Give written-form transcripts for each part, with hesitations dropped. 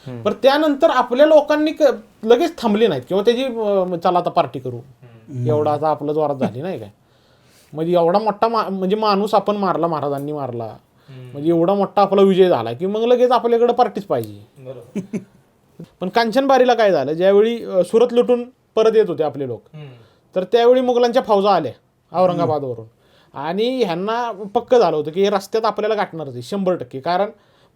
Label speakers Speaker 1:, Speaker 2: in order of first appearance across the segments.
Speaker 1: पण त्यानंतर आपल्या लोकांनी लगेच थांबली नाहीत किंवा त्याची चला आता पार्टी करू एवढा आता आपलं जोरात झाली नाही काय. म्हणजे एवढा मोठा म्हणजे माणूस आपण मारला, महाराजांनी मारला, म्हणजे एवढा मोठा आपला विजय झाला की मग लगेच आपल्याकडे पार्टीच पाहिजे. पण कांचनबारीला काय झालं, ज्यावेळी सुरत लुटून परत येत होते आपले लोक, तर त्यावेळी मुघलांच्या फौजा आल्या औरंगाबादवरून आणि ह्यांना पक्क झालं होतं की हे रस्त्यात आपल्याला गाठणारच आहे 100%. कारण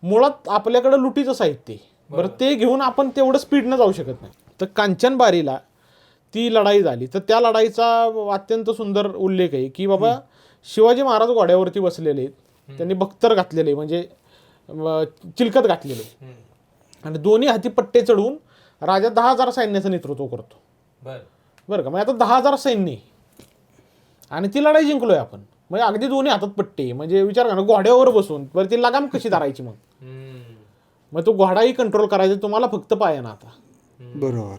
Speaker 1: मुळात आपल्याकडं लुटीचं साहित्य आहे, बरं ते घेऊन आपण तेवढं स्पीडनं जाऊ शकत नाही. तर कांचनबारीला ती लढाई झाली. तर त्या लढाईचा अत्यंत सुंदर उल्लेख आहे की बाबा शिवाजी महाराज घोड्यावरती बसलेले आहेत, त्यांनी बख्तर घातलेले म्हणजे चिलकत घातलेले आणि दोन्ही हाती पट्टे चढवून राजा 10,000 सैन्याचं नेतृत्व करतो. बरं का, म्हणजे आता 10,000 सैन्य आणि ती लढाई जिंकलोय आपण. म्हणजे अगदी दोन्ही हातात पट्टे, म्हणजे विचार करा घोड्यावर बसून बरं ती लगाम कशी धरायची मग तो घोडाही कंट्रोल करायचा तुम्हाला फक्त पायानं आता.
Speaker 2: बरोबर.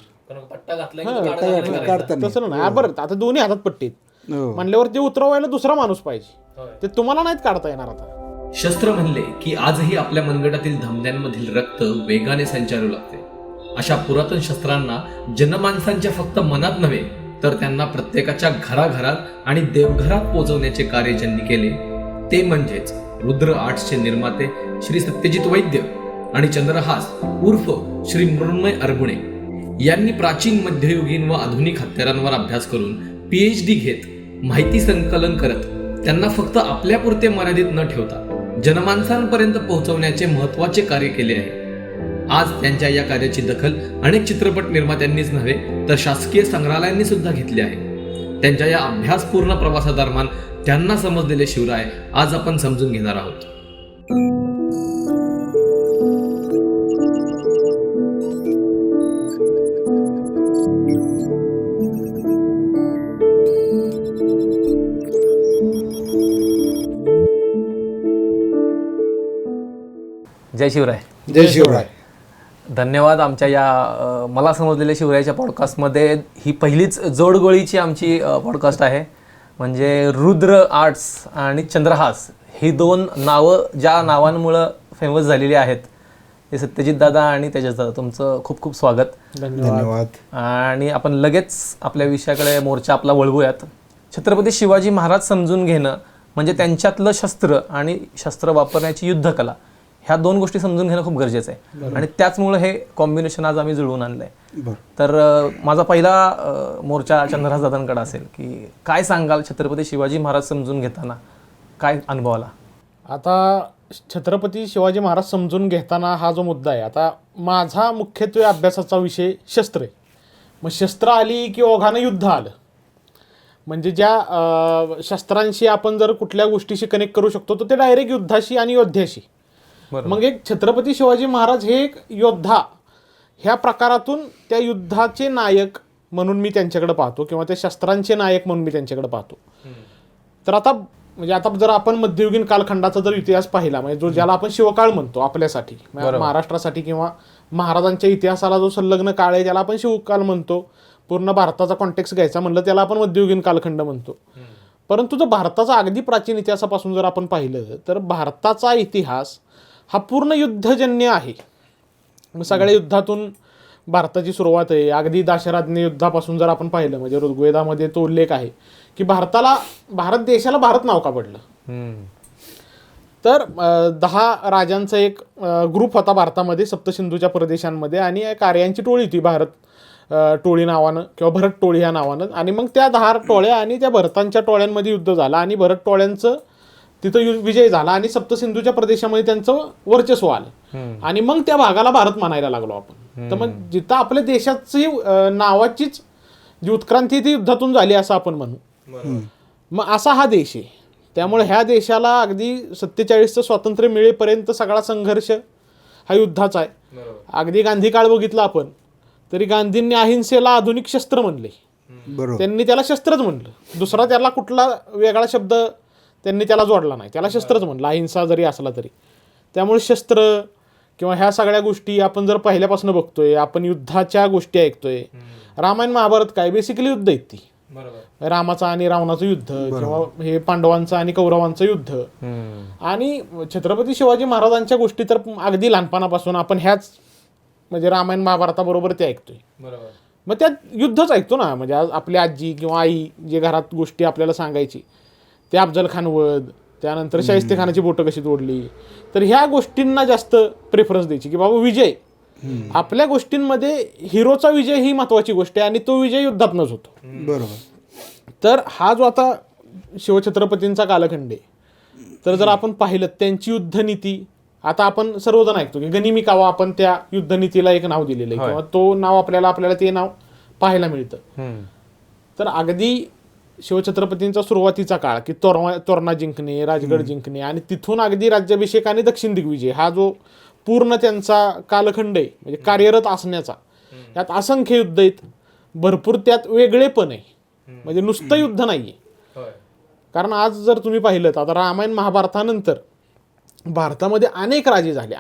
Speaker 1: तसं नाही बरं, आता दोन्ही हातात पट्टे म्हणल्यावर ते उतरवायला दुसरा माणूस पाहिजे, ते तुम्हाला नाहीत काढता येणार. आता
Speaker 3: शस्त्र म्हणले की आजही आपल्या मनगटातील धमन्यांमधील रक्त वेगाने संचारू लागते. अशा पुरातन शस्त्रांना जनमानसांच्या फक्त मनात नव्हे तर त्यांना प्रत्येकाच्या घराघरात आणि देवघरात पोहोचवण्याचे कार्य ज्यांनी केले ते म्हणजेच रुद्र आर्ट्सचे निर्माते श्री सत्यजित वैद्य आणि चंद्रहास उर्फ श्री मृण्मय अरगुणे यांनी प्राचीन, मध्ययुगीन व आधुनिक हत्यारांवर अभ्यास करून PhD घेत माहिती संकलन करत त्यांना फक्त आपल्यापुरते मर्यादित न ठेवता जनमानसांपर्यंत पोहोचवण्याचे महत्त्वाचे कार्य केले आहे. आज त्यांच्या या कार्याची दखल अनेक चित्रपट निर्मात्यांनीच नव्हे तर शासकीय संग्रहालयांनी सुद्धा घेतली आहे. त्यांच्या या अभ्यासपूर्ण प्रवासादरम्यान त्यांना समजलेले शिवराय आज आपण समजून घेणार आहोत.
Speaker 4: जय शिवराय.
Speaker 2: जय शिवराय.
Speaker 4: धन्यवाद. आमच्या या मला समजलेल्या शिवरायाच्या पॉडकास्टमध्ये ही पहिलीच जोडगोळीची आमची पॉडकास्ट आहे. म्हणजे रुद्र आर्ट्स आणि चंद्रहास ही दोन नावं ज्या नावांमुळं फेमस झालेली आहेत ते सत्यजित दादा आणि तेजस दादा, तुमचं खूप खूप स्वागत.
Speaker 2: धन्यवाद.
Speaker 4: आणि आपण लगेच आपल्या विषयाकडे मोर्चा आपला वळवूयात. छत्रपती शिवाजी महाराज समजून घेणं म्हणजे त्यांच्यातलं शस्त्र आणि शस्त्र वापरण्याची युद्धकला, ह्या दोन गोष्टी समजून घेणं खूप गरजेचं आहे. आणि त्याचमुळे हे कॉम्बिनेशन आज आम्ही जुळवून आणलंय. तर माझा पहिला मोर्चा चंद्रहास दादांकडे असेल की काय सांगाल छत्रपती शिवाजी महाराज समजून घेताना काय अनुभव आला?
Speaker 1: आता छत्रपती शिवाजी महाराज समजून घेताना हा जो मुद्दा आहे, आता माझा मुख्यत्वे अभ्यासाचा विषय शस्त्र आहे. मग शस्त्र आली की ओघानं युद्ध आलं. म्हणजे ज्या शस्त्रांशी आपण जर कुठल्या गोष्टीशी कनेक्ट करू शकतो तर ते डायरेक्ट युद्धाशी आणि योद्ध्याशी. मग एक छत्रपती शिवाजी महाराज हे एक योद्धा ह्या प्रकारातून त्या युद्धाचे नायक म्हणून मी त्यांच्याकडे पाहतो किंवा त्या शस्त्रांचे नायक म्हणून मी त्यांच्याकडे पाहतो. तर आता म्हणजे आता जर आपण मध्ययुगीन कालखंडाचा जर इतिहास पाहिला, म्हणजे जो ज्याला आपण शिवकाळ म्हणतो आपल्यासाठी महाराष्ट्रासाठी किंवा महाराजांच्या इतिहासाला जो संलग्न काळ आहे त्याला आपण शिवकाळ म्हणतो. पूर्ण भारताचा कॉन्टेक्स्ट घ्यायचा म्हणलं त्याला आपण मध्ययुगीन कालखंड म्हणतो. परंतु जर भारताचा अगदी प्राचीन इतिहासापासून जर आपण पाहिलं तर भारताचा इतिहास हा पूर्ण युद्धजन्य आहे. सगळ्या युद्धातून भारताची सुरुवात आहे. अगदी दाशराज्ञ युद्धापासून जर आपण पाहिलं म्हणजे ऋग्वेदामध्ये तो उल्लेख आहे की भारत देशाला भारत नाव का पडलं. तर 10 राजांचा एक ग्रुप होता भारतामध्ये सप्तसिंधूच्या प्रदेशांमध्ये आणि एक आर्यांची टोळी होती भारत टोळी नावानं किंवा भरत टोळी ह्या नावानं. आणि मग त्या 10 टोळ्या आणि त्या भरतांच्या टोळ्यांमध्ये युद्ध झालं आणि भरत टोळ्यांचं तिथं विजय झाला आणि सप्तसिंधूच्या प्रदेशामध्ये त्यांचं वर्चस्व आलं आणि मग त्या भागाला भारत मानायला लागलो आपण. तर मग जिथं आपल्या देशाची नावाचीच जी उत्क्रांती ती युद्धातून झाली असं आपण म्हणू. मग असा हा देश आहे. त्यामुळे ह्या देशाला अगदी 47चं स्वातंत्र्य मिळेपर्यंत सगळा संघर्ष हा युद्धाचा आहे. अगदी गांधी काळ बघितला आपण तरी गांधींनी अहिंसेला आधुनिक शस्त्र म्हणले. त्यांनी त्याला शस्त्रच म्हणलं, दुसरा त्याला कुठला वेगळा शब्द त्यांनी त्याला जोडला नाही, त्याला शस्त्रच म्हणलं अहिंसा जरी असला तरी. त्यामुळे शस्त्र किंवा ह्या सगळ्या गोष्टी आपण जर पहिल्यापासून बघतोय, आपण युद्धाच्या गोष्टी ऐकतोय. रामायण महाभारत काय बेसिकली युद्ध आहेत ती. रामाचं आणि रावणाचं युद्ध किंवा हे पांडवांचं आणि कौरवांचं युद्ध. आणि छत्रपती शिवाजी महाराजांच्या गोष्टी तर अगदी लहानपणापासून आपण ह्याच म्हणजे रामायण महाभारताबरोबर ते ऐकतोय. मग त्यात युद्धच ऐकतो ना. म्हणजे आज आपली आजी किंवा आई जे घरात गोष्टी आपल्याला सांगायची, ते अफजल खान वध, त्यानंतर शाहिस्ते खानाची बोटं कशी तोडली, तर ह्या गोष्टींना जास्त प्रेफरन्स द्यायची की बाबा विजय आपल्या गोष्टींमध्ये हिरोचा विजय ही महत्वाची गोष्ट आहे आणि तो विजय युद्धातनंच होतो.
Speaker 2: बरोबर.
Speaker 1: तर हा जो आता शिवछत्रपतींचा कालखंड आहे, तर जर आपण पाहिलं त्यांची युद्धनीती, आता आपण सर्वजण ऐकतो की गनिमी कावा, आपण त्या युद्धनीतीला एक नाव दिलेलं आहे किंवा तो नाव आपल्याला ते नाव पाहायला मिळतं. तर अगदी शिवछत्रपतींचा सुरुवातीचा काळ की तोरणा जिंकणे, राजगड जिंकणे आणि तिथून अगदी राज्याभिषेक आणि दक्षिण दिग्विजय, हा जो पूर्ण त्यांचा कालखंड आहे म्हणजे कार्यरत असण्याचा, त्यात असंख्य युद्ध आहेत, भरपूर त्यात वेगळेपण आहे, म्हणजे नुसतं युद्ध नाहीये. कारण आज जर तुम्ही पाहिलं तर आता रामायण महाभारतानंतर भारतामध्ये अनेक राजे झाले,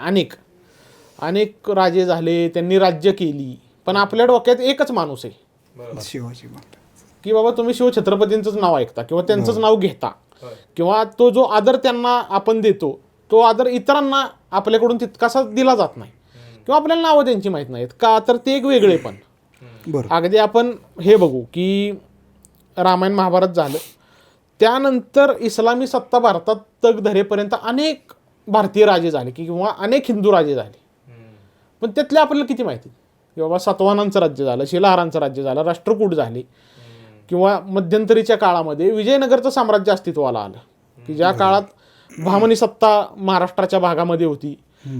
Speaker 1: अनेक राजे झाले, त्यांनी राज्य केली, पण आपल्या डोक्यात एकच माणूस आहे
Speaker 2: शिवाजी महाराज.
Speaker 1: की बाबा तुम्ही शिवछत्रपतींचंच नाव ऐकता किंवा त्यांचंच नाव घेता किंवा तो जो आदर त्यांना आपण देतो, तो आदर इतरांना आपल्याकडून तितकासा दिला जात नाही किंवा आपल्याला नावं त्यांची माहीत नाहीत का, तर ते एक वेगळे पण.
Speaker 2: बरोबर.
Speaker 1: अगदी आपण हे बघू की रामायण महाभारत झालं, त्यानंतर इस्लामी सत्ता भारतात तग धरेपर्यंत अनेक भारतीय राजे झाले किंवा अनेक हिंदू राजे झाले, पण त्यातले आपल्याला किती माहिती की बाबा सातवाहनांचं राज्य झालं, शिलाहारांचं राज्य झालं, राष्ट्रकूट झाले किंवा मध्यंतरीच्या काळामध्ये विजयनगरचं साम्राज्य अस्तित्वाला आलं की ज्या काळात बहामनी सत्ता महाराष्ट्राच्या भागामध्ये होती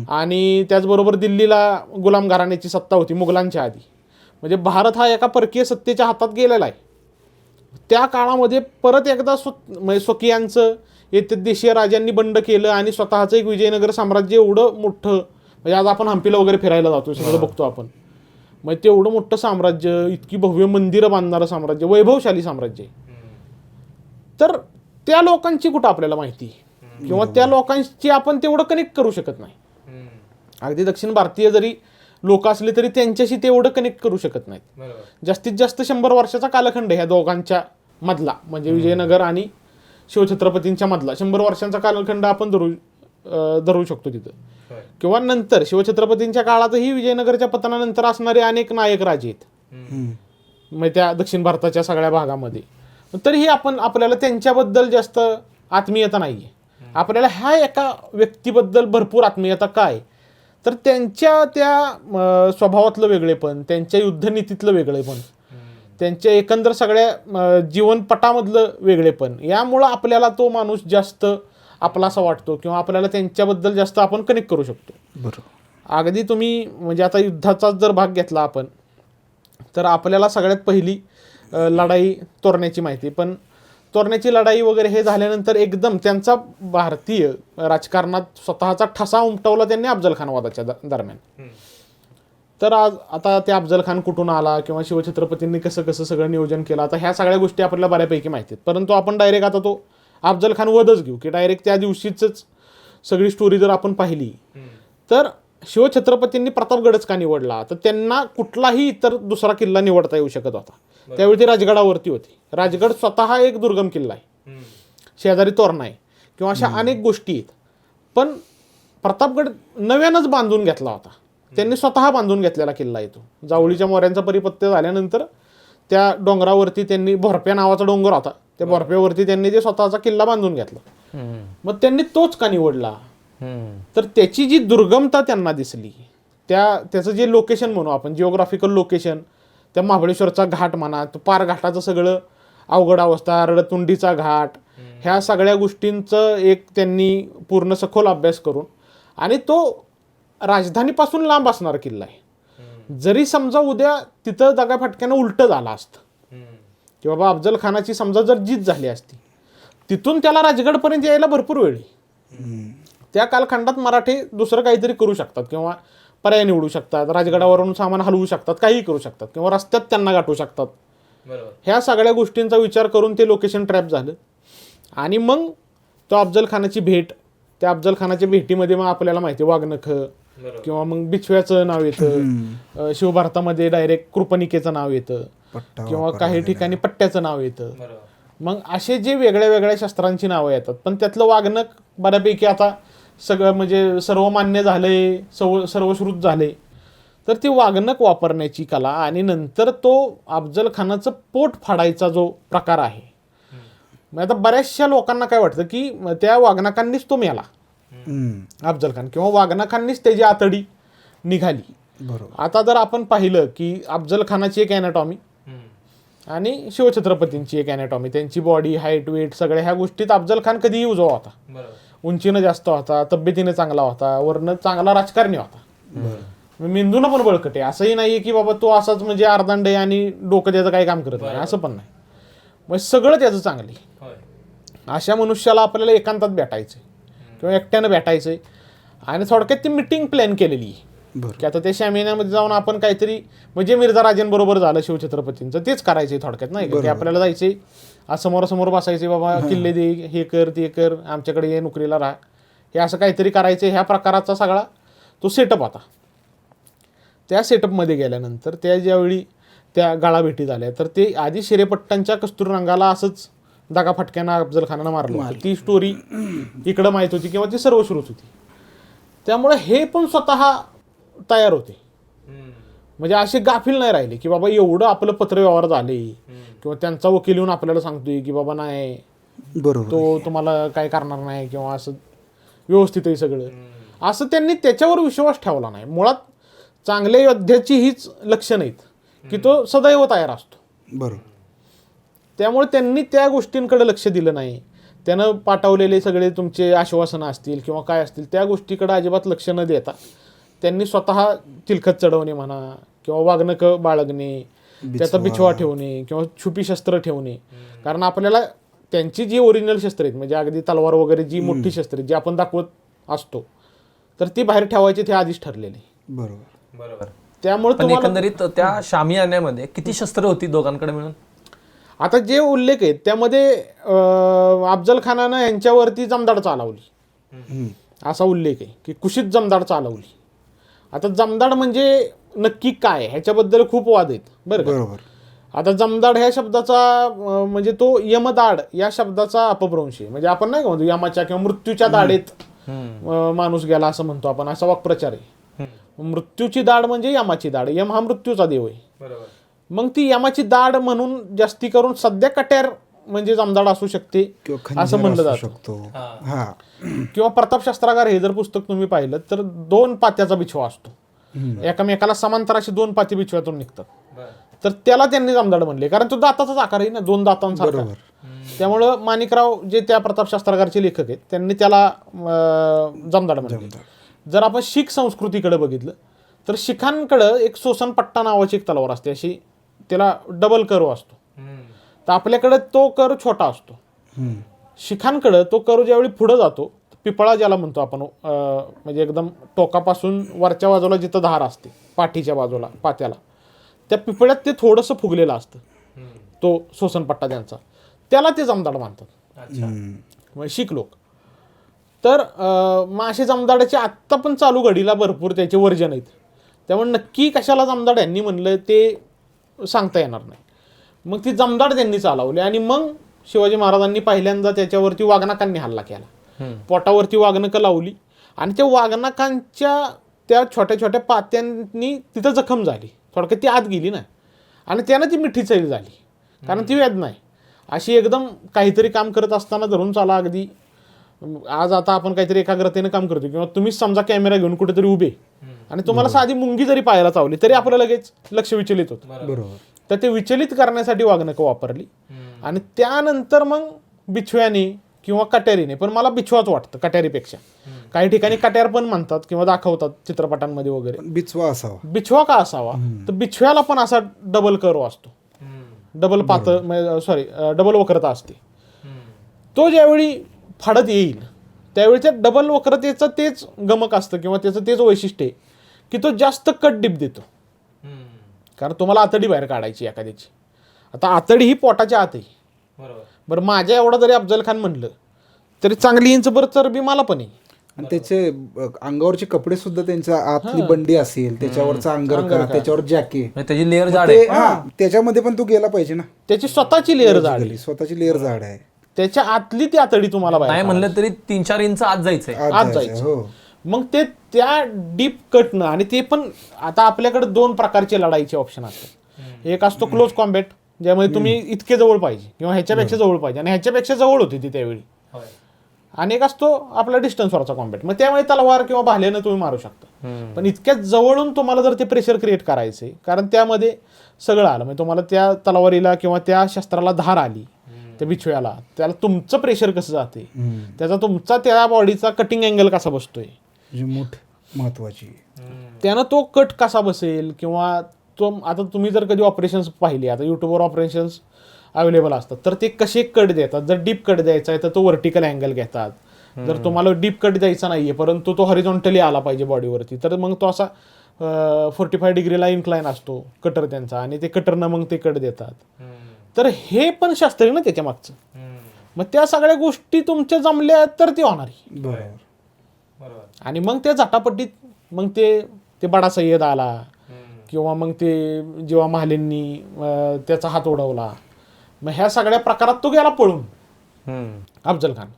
Speaker 1: आणि त्याचबरोबर दिल्लीला गुलाम घराण्याची सत्ता होती मुघलांच्या आधी. म्हणजे भारत हा एका परकीय सत्तेच्या हातात गेलेला आहे. त्या काळामध्ये परत एकदा म्हणजे स्वकीयांचं येथे देशीय राजांनी बंड केलं आणि स्वतःचं एक विजयनगर साम्राज्य एवढं मोठं, म्हणजे आज आपण हम्पीला वगैरे फिरायला जातो, सगळं बघतो आपण, मग ते एवढं मोठं साम्राज्य, इतकी भव्य मंदिरं बांधणारं साम्राज्य, वैभवशाली साम्राज्य आहे. तर त्या लोकांची कुठं आपल्याला माहिती किंवा त्या लोकांशी आपण तेवढं कनेक्ट करू शकत नाही. अगदी दक्षिण भारतीय जरी लोक असले तरी त्यांच्याशी तेवढं कनेक्ट करू शकत नाहीत. जास्तीत जास्त 100 वर्षाचा कालखंड ह्या दोघांच्या मधला, म्हणजे विजयनगर आणि शिवछत्रपतींच्या मधला 100 वर्षांचा कालखंड आपण धरू शकतो तिथं. किंवा नंतर शिवछत्रपतींच्या काळातही विजयनगरच्या पतनानंतर असणारे अनेक नायक राजे आहेत मग त्या दक्षिण भारताच्या सगळ्या भागामध्ये. तरीही आपल्याला त्यांच्याबद्दल जास्त आत्मीयता नाहीये. आपल्याला ह्या एका व्यक्तीबद्दल भरपूर आत्मीयता काय, तर त्यांच्या त्या स्वभावातलं वेगळेपण, त्यांच्या युद्धनीतीतलं वेगळेपण, त्यांच्या एकंदर सगळ्या जीवनपटामधलं वेगळेपण, यामुळं आपल्याला तो माणूस जास्त आपला असा वाटतो किंवा आपल्याला त्यांच्याबद्दल जास्त आपण कनेक्ट करू शकतो.
Speaker 2: बरोबर.
Speaker 1: अगदी तुम्ही म्हणजे आता युद्धाचाच जर भाग घेतला आपण, तर आपल्याला सगळ्यात पहिली लढाई तोरण्याची माहिती, पण तोरण्याची लढाई वगैरे हे झाल्यानंतर एकदम त्यांचा भारतीय राजकारणात स्वतःचा ठसा उमटवला त्यांनी अफजल खान वादाच्या दरम्यान. तर आज आता ते अफजल खान कुठून आला किंवा शिवछत्रपतींनी कसं कसं सगळं नियोजन केलं, आता ह्या सगळ्या गोष्टी आपल्याला बऱ्यापैकी माहिती आहेत. परंतु आपण डायरेक्ट आता तो अफजल खान वधच घेऊ की डायरेक्ट त्या दिवशीच सगळी स्टोरी जर आपण पाहिली, तर शिवछत्रपतींनी प्रतापगडच का निवडला, तर त्यांना कुठलाही इतर दुसरा किल्ला निवडता येऊ शकत होता. त्यावेळी ते राजगडावरती होते. राजगड स्वतः एक दुर्गम किल्ला आहे, शेजारी तोरणा आहे किंवा अशा अनेक गोष्टी आहेत. पण प्रतापगड नव्यानंच बांधून घेतला होता, त्यांनी स्वतः बांधून घेतलेला किल्ला आहे तो. जावळीच्या मोऱ्यांचा परिपत्य झाल्यानंतर त्या डोंगरावरती त्यांनी, भोरप्या नावाचा डोंगर होता, त्या भोरप्यावरती त्यांनी ते स्वतःचा किल्ला बांधून घेतला. मग त्यांनी तोच का निवडला, तर त्याची जी दुर्गमता त्यांना दिसली, त्याचं जे लोकेशन म्हणू आपण, जिओग्राफिकल लोकेशन, त्या महाबळेश्वरचा घाट म्हणा, तो पार घाटाचं सगळं अवघड अवस्था, रडतुंडीचा घाट, ह्या सगळ्या गोष्टींचं एक त्यांनी पूर्ण सखोल अभ्यास करून, आणि तो राजधानीपासून लांब असणारा किल्ला आहे. जरी समजा उद्या तिथं दगाफटक्यानं उलटं झालं असतं की बाबा अफजल खानाची समजा जर जीत झाली असती, तिथून त्याला राजगडपर्यंत यायला भरपूर वेळ आहे. त्या कालखंडात मराठे दुसरं काहीतरी करू शकतात किंवा पर्याय निवडू शकतात, राजगडावरून सामान हलवू शकतात, काहीही करू शकतात किंवा रस्त्यात त्यांना गाठू शकतात. ह्या सगळ्या गोष्टींचा विचार करून ते लोकेशन ट्रॅप झालं. आणि मग तो अफजल खानाची भेट, त्या अफजल खानाच्या भेटीमध्ये मग आपल्याला माहिती वाघनख किंवा मग बिछव्याचं नाव येतं, शिवभारतामध्ये डायरेक्ट कृपनिकेचं नाव येतं किंवा काही ठिकाणी पट्ट्याचं नाव येतं. मग असे जे वेगळ्या वेगळ्या शस्त्रांची नावं येतात, पण त्यातलं वाघनख बऱ्यापैकी आता सगळं म्हणजे सर्वमान्य झालंय, सर्वश्रुत झाले. तर ती वाघनख वापरण्याची कला आणि नंतर तो अफजल खानाचं पोट फाडायचा जो प्रकार आहे. मग आता बऱ्याचशा लोकांना काय वाटतं की त्या वाघनखांनीच तो मेला अफजल खान, किंवा वाघनखांनीच त्याची आतडी निघाली.
Speaker 2: बरोबर.
Speaker 1: आता जर आपण पाहिलं की अफजल खानाची एक अॅनाटॉमी आणि शिवछत्रपतींची एक अॅनाटॉमी, त्यांची बॉडी, हाईट, वेट, सगळ्या ह्या गोष्टीत अफजल खान कधीही उजवा होता. उंचीनं जास्त होता, तब्येतीने चांगला होता, वरनं चांगला राजकारणी होता, मेंदूनं पण बळकट आहे. असंही नाहीये की बाबा तो असाच म्हणजे अर्धांड आहे आणि डोकं त्याचं काही काम करत नाही, असं पण नाही. मग सगळं त्याचं चांगलं आहे. अशा मनुष्याला आपल्याला एकांतात भेटायचंय किंवा एकट्यानं भेटायचंय आणि थोडक्यात ती मिटिंग प्लॅन केलेली आहे की आता त्या शामियानामध्ये जाऊन आपण काहीतरी, म्हणजे मिर्झा राजेंबरोबर झालं शिवछत्रपतींचं, तेच करायचंय थोडक्यात, नाही का, की आपल्याला जायचंय समोरासमोर बसायचे, बाबा किल्ले दे, हे कर ते कर, आमच्याकडे ये, नोकरीला राहा, हे असं काहीतरी करायचं, ह्या प्रकाराचा सगळा तो सेटअप होता. त्या सेटअपमध्ये गेल्यानंतर त्या ज्यावेळी त्या गाळाभेटी झाल्या तर ते आधी शिरेपट्टांच्या कस्तुररंगाला असंच दगाफटक्यानं अफजल खानानं मारलं होतं. ती स्टोरी इकडं माहीत होती किंवा ती सर्वश्रुत होती. त्यामुळे हे पण स्वतः तयार होते, म्हणजे असे गाफील नाही राहिले की बाबा एवढं आपलं पत्रव्यवहार झाले किंवा त्यांचा वकील येऊन आपल्याला सांगतोय की बाबा नाही
Speaker 2: बरोबर,
Speaker 1: तो तुम्हाला काय करणार नाही किंवा असं व्यवस्थित आहे सगळं, असं त्यांनी त्याच्यावर विश्वास ठेवला नाही. मुळात चांगल्या योद्ध्याची हीच लक्षणं आहेत की तो सदैव तयार असतो.
Speaker 2: बरोबर.
Speaker 1: त्यामुळे त्यांनी त्या गोष्टींकडे लक्ष दिलं नाही. त्यानं पाठवलेले सगळे तुमचे आश्वासनं असतील किंवा काय असतील त्या गोष्टीकडे अजिबात लक्ष न देता त्यांनी स्वतः तिलखत चढवणे म्हणा किंवा वाघनख बाळगणे, त्याचा बिछवा ठेवणे किंवा छुपी शस्त्र ठेवणे. कारण आपल्याला त्यांची जी ओरिजिनल शस्त्र आहेत, म्हणजे अगदी तलवार वगैरे जी मोठी शस्त्र जी आपण दाखवत असतो, तर ती बाहेर ठेवायची ते आधीच ठरलेले.
Speaker 2: बरोबर.
Speaker 1: त्यामुळे
Speaker 4: पण एकंदरीत त्या शामियान्यामध्ये किती शस्त्र होती दोघांकडे मिळून?
Speaker 1: आता जे उल्लेख आहेत त्यामध्ये अफजल खानानं यांच्यावरती जमदाड चालवली असा उल्लेख आहे की कुशीत जमदाड चालवली. आता जमदाड म्हणजे नक्की काय ह्याच्याबद्दल खूप वाद आहेत बरं का.
Speaker 2: बरोबर.
Speaker 1: आता जमदाड ह्या शब्दाचा म्हणजे तो यमदाड या शब्दाचा अपभ्रंश आहे. म्हणजे आपण नाही का म्हणतो यमाच्या किंवा मृत्यूच्या दाढेत माणूस गेला असं म्हणतो आपण, असा वाक्प्रचार आहे. मृत्यूची दाढ म्हणजे यमाची दाढ, यम हा मृत्यूचा देव आहे. मग ती यमाची दाढ म्हणून जास्ती करून सध्या कट्यार म्हणजे जमदाड असू शकते असं म्हणलं जातं. किंवा प्रताप शस्त्रागार हे जर पुस्तक तुम्ही पाहिलं तर 2 पात्याचा बिछवा असतो, एकामेकाला समांतर असे 2 पाती बिछव्यातून निघतात, तर त्याला त्यांनी जमदाड म्हणले कारण तो दाताचाच आकार आहे ना, 2 दातांसारखा. त्यामुळं माणिकराव जे त्या प्रताप शस्त्रागारचे लेखक आहेत त्यांनी त्याला जमदाड म्हणले. जर आपण शीख संस्कृतीकडे बघितलं तर शिखांकडं एक सोसनपट्टा नावाची एक तलवार असते, अशी त्याला डबल कर्व असतो. तर आपल्याकडे तो कर्व छोटा असतो, शिखांकडं तो कर्व ज्यावेळी पुढं जातो, पिपळा ज्याला म्हणतो आपण, म्हणजे एकदम टोकापासून वरच्या बाजूला जिथं धार असते पाठीच्या बाजूला पात्याला, त्या पिपळ्यात ते थोडंसं फुगलेलं असतं, तो सोसनपट्टा त्यांचा, त्याला ते जमदाड मानतात शीख लोक. तर मग असे जमदाडाचे आत्ता पण चालू घडीला भरपूर त्याचे वर्जन आहेत. त्यामुळे नक्की कशाला जमदाड यांनी म्हणलं ते सांगता येणार नाही. मग ती जमदाड त्यांनी चालवली आणि मग शिवाजी महाराजांनी पहिल्यांदा त्याच्यावरती वाघनखांनी हल्ला केला, पोटावरती वाघनखं लावली आणि त्या वाघनखांच्या त्या छोट्या छोट्या पात्यांनी तिथं जखम झाली, थोडक्यात ती आत गेली ना, आणि त्यानं ती मिठी चैल झाली कारण ती वेदना आहे. अशी एकदम काहीतरी काम करत असताना धरून चाला, अगदी आज आता आपण काहीतरी एकाग्रतेनं काम करतो किंवा तुम्हीच समजा कॅमेरा घेऊन कुठेतरी उभे आणि तुम्हाला साधी मुंगी जरी पाहायला चावली तरी आपलं लगेच लक्ष विचलित होतं.
Speaker 2: बरोबर.
Speaker 1: तर ते विचलित करण्यासाठी वाघनखं वापरली आणि त्यानंतर मग बिछव्याने किंवा कट्यारीने, पण मला बिछवाच वाटतं कट्यारीपेक्षा. काही ठिकाणी कट्यार पण म्हणतात किंवा दाखवतात चित्रपटांमध्ये वगैरे.
Speaker 2: बिछवा असावा.
Speaker 1: बिछवा का असावा तर बिछव्याला पण असा डबल कर्व असतो, डबल डबल वक्रता असते. तो ज्यावेळी फाडत येईल त्यावेळी त्या डबल वक्रतेचं तेच गमक असतं किंवा त्याचं तेच वैशिष्ट्य आहे की तो जास्त कट डिप देतो, कारण तुम्हाला आतडी बाहेर काढायची एखाद्याची. आता आतडी ही पोटाच्या आत आहे. बरं, माझ्या एवढा जरी अफजल खान म्हणलं तरी चांगली इंचभर चरबी मला पण आहे.
Speaker 2: आणि त्याचे अंगावरचे कपडे सुद्धा त्यांच्या आतली बंडी असेल, त्याच्यावरचा अंगरखा, त्याच्यावर जॅकेट,
Speaker 4: त्याची लेअर जाड आहे.
Speaker 2: त्याच्यामध्ये पण तो गेला पाहिजे ना.
Speaker 1: त्याची स्वतःची लेअर जाड आहे,
Speaker 2: स्वतःची लेअर जाड आहे,
Speaker 1: त्याच्या आतली ती आतडी तुम्हाला
Speaker 4: नाही म्हणलं तरी 3-4 इंच आत जायचंय.
Speaker 1: आत जायचं. मग ते त्या डीप कटनं, आणि ते पण आता आपल्याकडे 2 प्रकारचे लढाईचे ऑप्शन असतात. एक असतो क्लोज कॉम्बॅट, ज्यामध्ये तुम्ही इतके जवळ पाहिजे किंवा ह्याच्यापेक्षा जवळ पाहिजे, आणि ह्याच्यापेक्षा जवळ होती ती त्यावेळी. आणि एक असतो आपला डिस्टन्सवरचा कॉम्बॅट, मग त्यामुळे तलवार किंवा भाल्यानं तुम्ही मारू शकता. पण इतक्यात जवळून तुम्हाला जर ते प्रेशर क्रिएट करायचे, कारण त्यामध्ये सगळं आलं, म्हणजे तुम्हाला त्या तलवारीला किंवा त्या शस्त्राला धार आली, त्या बिछव्याला, त्याला तुमचं प्रेशर कसं जाते, त्याचा तुमचा त्या बॉडीचा कटिंग अँगल कसा बसतोय,
Speaker 2: मूठ महत्वाची,
Speaker 1: त्यानं तो कट कसा बसेल, किंवा तो आता तुम्ही जर कधी ऑपरेशन्स पाहिले, आता युट्यूबवर ऑपरेशन्स अवेलेबल असतात, तर ते कसे कट देतात. जर डीप कट द्यायचा आहे तर तो व्हर्टिकल अँगल घेतात. जर तुम्हाला डीप कट द्यायचा नाहीये परंतु तो हॉरिझॉन्टली आला पाहिजे बॉडीवरती, तर मग तो असा 45 डिग्रीला इन्क्लाइन असतो कटर त्यांचा, आणि ते कटरनं मग ते कट देतात. तर हे पण शास्त्र आहे ना त्याच्या मागचं. मग त्या सगळ्या गोष्टी तुमच्या जमल्या तर ते होणार. आणि मग त्या झटापटीत मग ते बडा सय्यद आला, किंवा मग ते जेव्हा महालेंनी त्याचा हात उडवला, मग ह्या सगळ्या प्रकारात तो गेला पळून अफजल खान.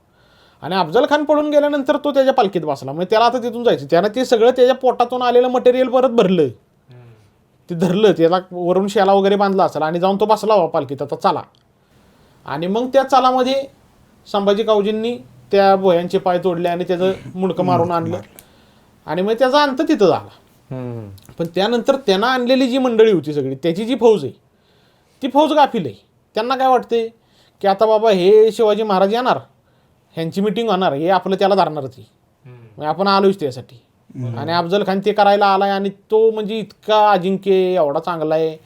Speaker 1: आणि अफजल खान पळून गेल्यानंतर तो त्याच्या पालखीत बसला. मग त्याला आता तिथून जायचं, त्यानं ते सगळं त्याच्या पोटातून आलेलं मटेरियल परत भरलं, ते धरलं, त्याला वरून शेला वगैरे बांधला असेल, आणि जाऊन तो बसला हवा पालखीत, आता चला. आणि मग त्या चालामध्ये संभाजी कावजींनी त्या भोयांचे पाय तोडले आणि त्याचं मुंडकं मारून आणलं, आणि मग त्याचा अंत तिथं झाला. पण त्यानंतर त्यांना आणलेली जी मंडळी होती सगळी, त्याची जी फौज आहे ती फौज गाफील आहे. त्यांना काय वाटते की आता बाबा हे शिवाजी महाराज येणार, ह्यांची मिटिंग होणार, हे आपलं त्याला धरणारच आहे, आपण आलोच त्यासाठी. आणि अफजल खान ते करायला आलाय, आणि तो म्हणजे इतका अजिंक्य एवढा चांगला आहे,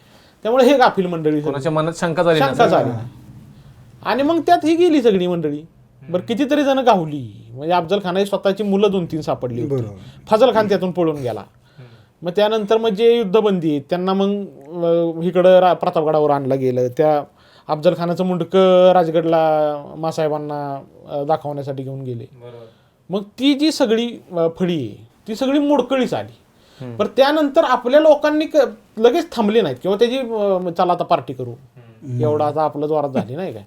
Speaker 1: त्यामुळे हे गाफील मंडळी
Speaker 4: कोणाच्या मनात शंका झाली
Speaker 1: आणि मग त्यात ही गेली सगळी मंडळी. बरं कितीतरी जण गावली, म्हणजे अफजल खानाची स्वतःची मुलं 2-3 सापडली होती. फजल खान त्यातून पळून गेला. मग त्यानंतर मग जे युद्धबंदी आहेत त्यांना मग इकडं प्रतापगडावर आणलं गेलं. त्या अफजल खानाचं मुंडकं राजगडला मासाहेबांना दाखवण्यासाठी घेऊन गेले. मग ती जी सगळी फळी आहे ती सगळी मोडकळीच आली. पण त्यानंतर आपल्या लोकांनी लगेच थांबले नाहीत, किंवा त्याची चला आता पार्टी करू, एवढा आता आपलं जोरात झाली नाही काय,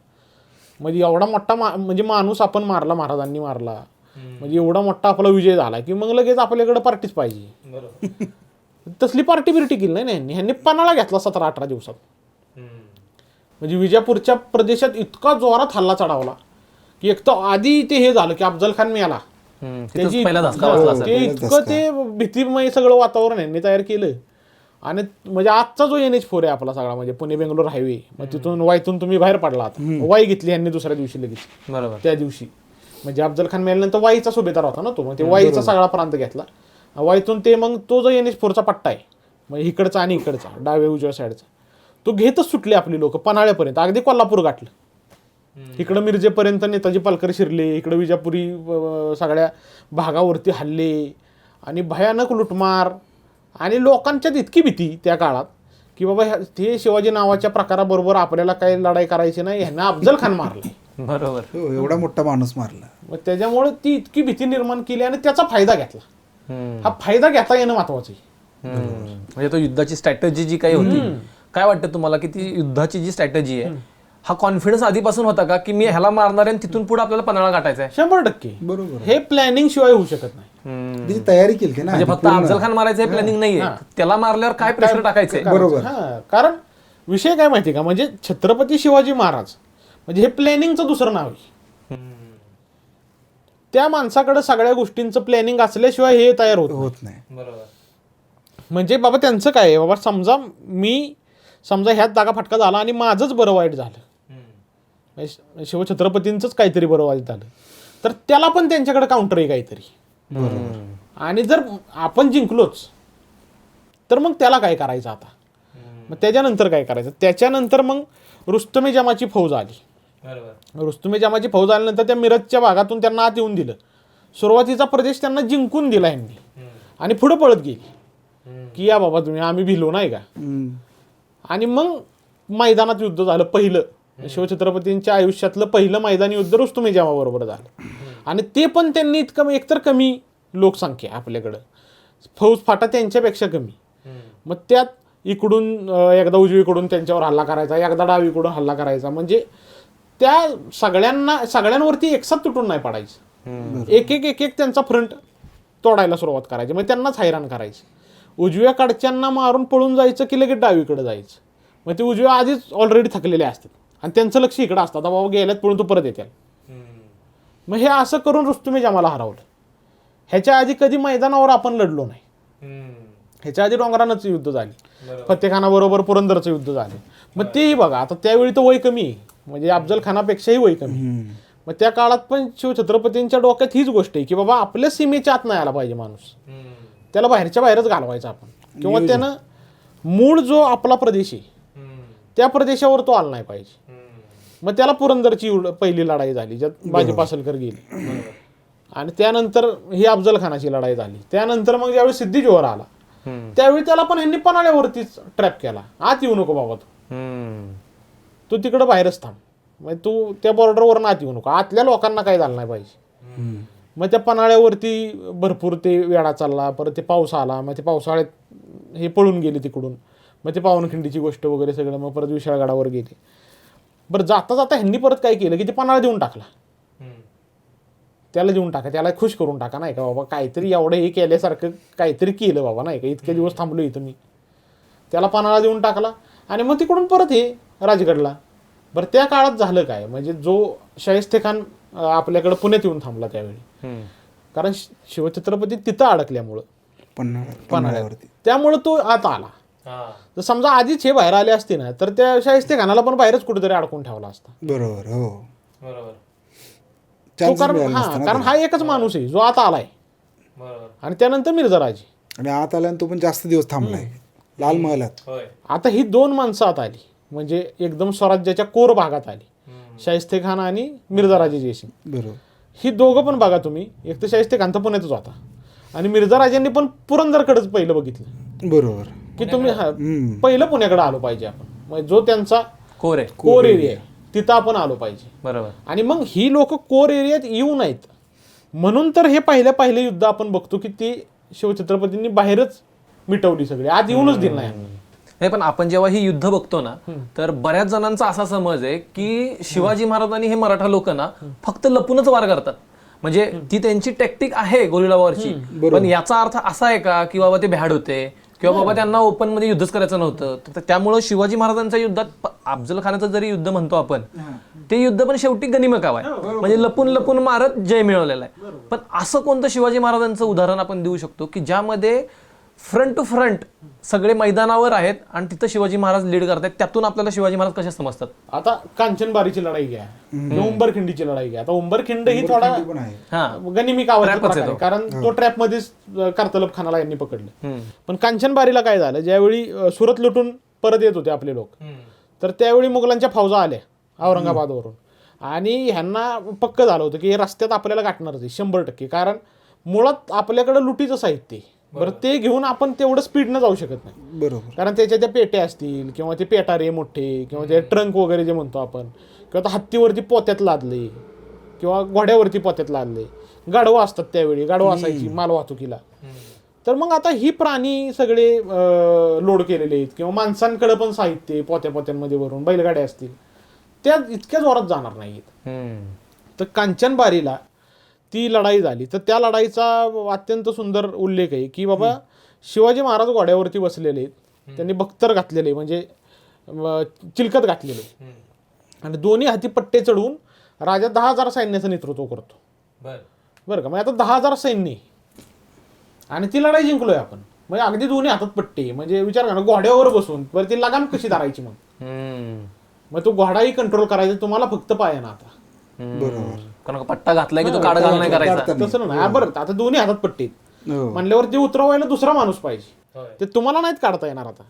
Speaker 1: म्हणजे एवढा मोठा म्हणजे माणूस आपण मारला, महाराजांनी मारला, म्हणजे एवढा मोठा आपला विजय झाला की मग लगेच आपल्याकडे पार्टीच पाहिजे. तसली पार्टी बिर्टी केली नाही ह्यांनी पन्हाळा घेतला 17-18 दिवसात. म्हणजे विजापूरच्या प्रदेशात इतका जोरात हल्ला चढावला की एक तर आधी ते हे झालं की अफजल खान मिळाला, त्याची ते इतकं ते भीतीमय सगळं वातावरण यांनी तयार केलं. आणि म्हणजे आजचा जो NH4 आहे आपला सगळा, म्हणजे पुणे बेंगलोर हायवे, मग तिथून वाईतून तुम्ही बाहेर पडला, आता वाई घेतली यांनी दुसऱ्या दिवशी लगेच.
Speaker 4: बरोबर.
Speaker 1: त्या दिवशी म्हणजे अफजल खान मिळाल्यानंतर वाईचा सुभेदार होता ना तो, मग ते वाईचा सगळा प्रांत घेतला. वाईतून ते मग तो जो NH4चा पट्टा आहे, मग इकडचा आणि इकडचा डाव्या उजव्या साईडचा, तो घेतच सुटले आपली लोक पन्हाळ्यापर्यंत, अगदी कोल्हापूर गाठलं. इकडं मिरजेपर्यंत नेताजी पालकर शिरले, इकडं विजापुरी सगळ्या भागावरती हल्ले आणि भयानक लुटमार. आणि लोकांच्यात इतकी भीती त्या काळात की बाबा हे शिवाजी नावाच्या प्रकाराबरोबर आपल्याला काही लढाई करायची नाही, ह्यांना अफजल खान मारले.
Speaker 4: बरोबर.
Speaker 2: एवढा मोठा माणूस मारला.
Speaker 1: मग त्याच्यामुळे ती इतकी भीती निर्माण केली आणि त्याचा फायदा घेतला. हा फायदा घेता येणं महत्वाचं आहे.
Speaker 4: म्हणजे तो युद्धाची स्ट्रॅटेजी जी काही होती, काय वाटतं तुम्हाला की ती युद्धाची जी स्ट्रॅटेजी आहे, हा कॉन्फिडन्स आधीपासून होता का की मी ह्याला मारणार आहे तिथून पुढे आपल्याला पन्हाळा गाठायचा आहे?
Speaker 1: 100%
Speaker 2: बरोबर.
Speaker 1: हे प्लॅनिंग शिवाय होऊ शकत नाही.
Speaker 2: त्याची तयारी केली ना,
Speaker 4: म्हणजे फक्त अफजल खान मारायचं हे प्लॅनिंग नाहीये, त्याला मारल्यावर काय प्रेशर टाकायचंय.
Speaker 2: बरोबर.
Speaker 1: कारण विषय काय माहिती का, म्हणजे छत्रपती शिवाजी महाराज म्हणजे हे प्लॅनिंगचं दुसरं नाव आहे. त्या माणसाकडे सगळ्या गोष्टींचं प्लॅनिंग असल्याशिवाय हे तयार होत नाही.
Speaker 4: बरोबर.
Speaker 1: म्हणजे बाबा त्यांचं काय आहे, बाबा समजा ह्यात जागा फटका झाला आणि माझंच बरं वाईट झालं, शिवछत्रपतींचंच काहीतरी बरं वाईट झालं, तर त्याला पण त्यांच्याकडे काउंटर आहे काहीतरी. आणि जर आपण जिंकलोच तर मग त्याला काय करायचं आता, मग त्याच्यानंतर काय करायचं. त्याच्यानंतर मग रुस्तमे जमाची फौज आली. रुस्तमे जमाची फौज आल्यानंतर त्या मिरजच्या भागातून त्यांना आत येऊन दिलं. सुरुवातीचा प्रदेश त्यांना जिंकून दिला यांनी आणि पुढे पळत गेली की या बाबा तुम्ही, आम्ही भिलो नाही का. आणि मग मैदानात युद्ध झालं पहिलं, शिवछत्रपतींच्या आयुष्यातलं पहिलं मैदानी युद्ध रुस्तमे जमाबरोबर झालं. आणि ते पण त्यांनी इतकं एकतर कमी लोकसंख्या आपल्याकडं, फौज फाटा त्यांच्यापेक्षा कमी, मग त्यात इकडून एकदा उजवीकडून त्यांच्यावर हल्ला करायचा, एकदा डावीकडून हल्ला करायचा, म्हणजे त्या सगळ्यांवरती एकसाथ तुटून नाही पडायचं. एक एक त्यांचा फ्रंट तोडायला सुरुवात करायची, मग त्यांनाच हैराण करायची. उजव्या कडच्यांना मारून पळून जायचं की लगेच डावीकडे जायचं. मग ते उजव्या आधीच ऑलरेडी थकलेले असतात आणि त्यांचं लक्ष इकडं असतं, आता बाबा गेल्यात पळून तू परत येतील. मग हे असं करून रुस्तुम जमाला हरवलं. ह्याच्या आधी कधी मैदानावर आपण लढलो नाही. ह्याच्या आधी डोंगरानंच युद्ध झाली, फतेखानाबरोबर पुरंदरचं युद्ध झाले. मग तेही बघा, आता त्यावेळी तर वय कमी आहे, म्हणजे अफजल खानापेक्षाही वय कमी. मग त्या काळात पण शिवछत्रपतींच्या डोक्यात हीच गोष्ट आहे की बाबा आपल्या सीमेच्या आत नाही आला पाहिजे माणूस, त्याला बाहेरच्या बाहेरच घालवायचा आपण, किंवा त्यानं मूळ जो आपला प्रदेश आहे त्या प्रदेशावर तो आला नाही पाहिजे. मग त्याला पुरंदरची पहिली लढाई झाली ज्यात बाजी पासलकर गेली, आणि त्यानंतर ही अफजल खानाची लढाई झाली. त्यानंतर मग ज्यावेळी सिद्धी जोहर आला त्यावेळी त्याला पण ह्यांनी पन्हाळ्यावरतीच ट्रॅप केला, आत येऊ नको बाबा तू तिकडं बाहेरच थांब, म्हणजे तू त्या बॉर्डरवर आत येऊ नको, आतल्या लोकांना काही झालं नाही पाहिजे. मग त्या पन्हाळ्यावरती भरपूर ते वेळा चालला, परत ते पाऊस आला, मग ते पावसाळ्यात हे पळून गेले तिकडून, मग ते पावनखिंडीची गोष्ट वगैरे सगळं, मग परत विशाळगडावर गेले. बरं जाता जाता ह्यांनी परत काय केलं की ते पन्हाळा देऊन टाकला, त्याला देऊन टाका, त्याला खुश करून टाका, नाही का बाबा काहीतरी एवढं हे केल्यासारखं काहीतरी केलं बाबा, नाही का इतके दिवस थांबलो इथं मी, त्याला पन्हाळा देऊन टाकला. आणि मग तिकडून परत हे राजगडला. बरं त्या काळात झालं काय, म्हणजे जो शाहिस्ते खान आपल्याकडे पुण्यात येऊन थांबला त्यावेळी, कारण शिवछत्रपती तिथं अडकल्यामुळं पन्हाळ्यावरती, त्यामुळं तो आत आला. तर समजा आधीच हे बाहेर आले असते ना तर त्या शाहिस्ते खानाला पण बाहेरच कुठेतरी अडकून ठेवला असता.
Speaker 2: बरोबर, हो
Speaker 4: बरोबर.
Speaker 1: तो कारण हा एकच माणूस आहे जो आता आलाय, आणि त्यानंतर मिर्झाराजे,
Speaker 2: आणि आत आल्यानं तो पण जास्त दिवस थांबलाय लाल महालात.
Speaker 1: आता ही दोन माणसं आत आली, म्हणजे एकदम स्वराज्याच्या कोर भागात आली, शाहिस्ते खान आणि मिर्झाराजे जयसिंग.
Speaker 2: बरोबर,
Speaker 1: ही दोघं पण बघा तुम्ही, एक तर शाहिस्ते खान तर पुण्यातच होता आणि मिर्झाराजेंनी पण पुरंदरकडेच पहिलं बघितलं,
Speaker 2: बरोबर,
Speaker 1: की तुम्ही पहिलं पुण्याकडे आलो पाहिजे आपण, म्हणजे जो त्यांचा
Speaker 4: कोर आहे,
Speaker 1: कोर एरिया आहे तिथं आपण आलो पाहिजे.
Speaker 4: बरोबर.
Speaker 1: आणि मग ही लोक कोर एरियात येऊ नयेत म्हणून तर हे पहिले युद्ध आपण बघतो की ती शिवछत्रपतींनी बाहेरच मिटवली सगळी, आत येऊनच दिलं नाही.
Speaker 4: नाही पण आपण जेव्हा ही युद्ध बघतो ना तर बऱ्याच जणांचा असा समज आहे की शिवाजी महाराजांनी हे मराठा लोक ना फक्त लपूनच वार करतात, म्हणजे ती त्यांची टॅक्टिक आहे गोरिला वॉरची. पण याचा अर्थ असा आहे का की बाबा ते भ्याड होते किंवा बाबा त्यांना ओपन मध्ये युद्धच करायचं नव्हतं, तर त्यामुळं शिवाजी महाराजांच्या युद्धात अफजल खानाचं जरी युद्ध म्हणतो आपण ते युद्ध पण शेवटी गनिमकाव आहे, म्हणजे लपून लपून मारत जय मिळवलेला आहे. पण असं कोणतं शिवाजी महाराजांचं उदाहरण आपण देऊ शकतो की ज्यामध्ये फ्रंट टू फ्रंट सगळे मैदानावर आहेत आणि तिथं शिवाजी महाराज लीड करतात, त्यातून आपल्याला शिवाजी महाराज कसे समजतात?
Speaker 1: आता कांचनबारीची लढाई घ्या, उंबरखिंडीची लढाई घ्या. आता उंबरखिंड ही थोडा गनिमी कावाचा आहे, कारण तो ट्रॅप मध्येच कारतलब खानाला यांनी पकडलं. पण कांचनबारीला काय झालं, ज्यावेळी सुरत लुटून परत येत होते आपले लोक, तर त्यावेळी मुघलांच्या फौजा आल्या औरंगाबादवरून, आणि ह्यांना पक्क झालं होतं की हे रस्त्यात आपल्याला गाठणारच आहे 100%, कारण मुळात आपल्याकडे लुटीचं साहित्य आहे. बरं ते घेऊन आपण तेवढं स्पीडनं जाऊ शकत नाही,
Speaker 2: बरोबर,
Speaker 1: कारण त्याच्या त्या पेट्या असतील किंवा ते पेटारे मोठे किंवा ते ट्रंक वगैरे जे म्हणतो आपण, किंवा हत्तीवरती पोत्यात लादले किंवा घोड्यावरती पोत्यात लादले, गाढवं असतात त्यावेळी, गाढवं असायची माल वाहतुकीला. तर मग आता ही प्राणी सगळे लोड केलेले आहेत, किंवा माणसांकडे पण साहित्य पोत्यांमध्ये भरून बैलगाड्या असतील, त्या इतक्या जोरात जाणार नाहीत. तर कांचनबारीला ती लढाई झाली, तर त्या लढाईचा अत्यंत सुंदर उल्लेख आहे की बाबा शिवाजी महाराज घोड्यावरती बसलेले आहेत, त्यांनी बख्तर घातलेले म्हणजे चिलकत घातलेले, आणि दोन्ही हाती पट्टे चढवून राजा 10,000 सैन्याचं नेतृत्व करतो. बरं का, म्हणजे आता 10,000 सैन्य आणि ती लढाई जिंकलोय आपण, म्हणजे अगदी दोन्ही हातात पट्टे, म्हणजे विचार करा घोड्यावर बसून बरं ती लगाम कशी धरायची, मग तो घोडाही कंट्रोल करायचा तुम्हाला फक्त पाय ना. आता
Speaker 2: बरोबर,
Speaker 4: कारण पट्टा घातलाय की तो काढघाल नाही करायचा,
Speaker 1: तसं नाही. बरं आता दोन्ही हातात पट्टी म्हणल्यावर ते उतरवायला दुसरा माणूस पाहिजे, ते तुम्हाला नाहीत काढता येणार. आता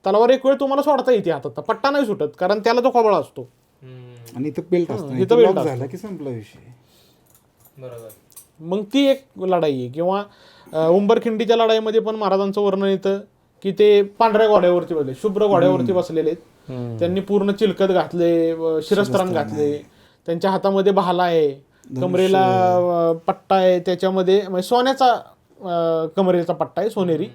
Speaker 1: तलवार एक वेळ तुम्हाला सोडता येते हातात, पट्टा नाही सुटत कारण त्याला तो खबळा असतो
Speaker 2: आणि इथं बेल्ट असतो,
Speaker 1: इथं बेल्ट
Speaker 2: झाला की संपला विषय.
Speaker 4: बरोबर.
Speaker 1: मग ती एक लढाई आहे. किंवा उंबरखिंडीच्या लढाईमध्ये पण महाराजांचं वर्णन येतं की ते पांढऱ्या घोड्यावरती बसले, शुभ्र घोड्यावरती बसलेले, त्यांनी पूर्ण चिलकत घातले, शिरस्त्राण घातले, त्यांच्या हातामध्ये भाला आहे, कमरेला पट्टा आहे, त्याच्यामध्ये सोन्याचा कमरेचा पट्टा आहे सोनेरी,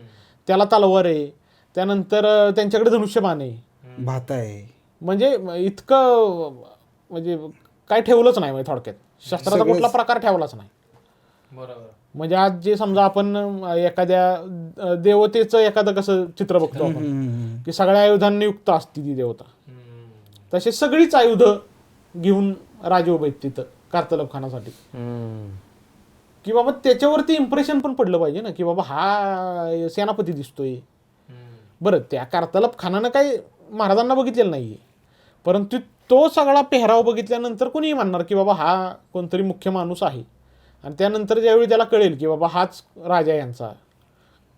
Speaker 1: त्याला तलवार आहे, त्यानंतर त्यांच्याकडे धनुष्यबाण आहे,
Speaker 2: भाता आहे,
Speaker 1: म्हणजे इतकं म्हणजे काय ठेवलंच नाही, म्हणजे थोडक्यात शस्त्राचा कुठला प्रकार ठेवलाच नाही.
Speaker 4: बरोबर.
Speaker 1: म्हणजे आज जे समजा आपण एखाद्या देवतेचं एखादं कसं चित्र बघतो आपण की सगळ्या आयुधांनी युक्त असते ती देवता, तसे सगळीच आयुध घेऊन राजे उभे आहेत तिथं कार्तलब खानासाठी. की बाबा त्याच्यावरती इम्प्रेशन पण पडलं पाहिजे ना की बाबा हा सेनापती दिसतोय. बरं, त्या कार्तलब खानानं काही महाराजांना बघितलेलं नाहीये, परंतु तो सगळा पेहराव बघितल्यानंतर कोणीही म्हणणार की बाबा हा कोणतरी मुख्य माणूस आहे. आणि त्यानंतर ज्यावेळी त्याला कळेल की बाबा हाच राजा यांचा,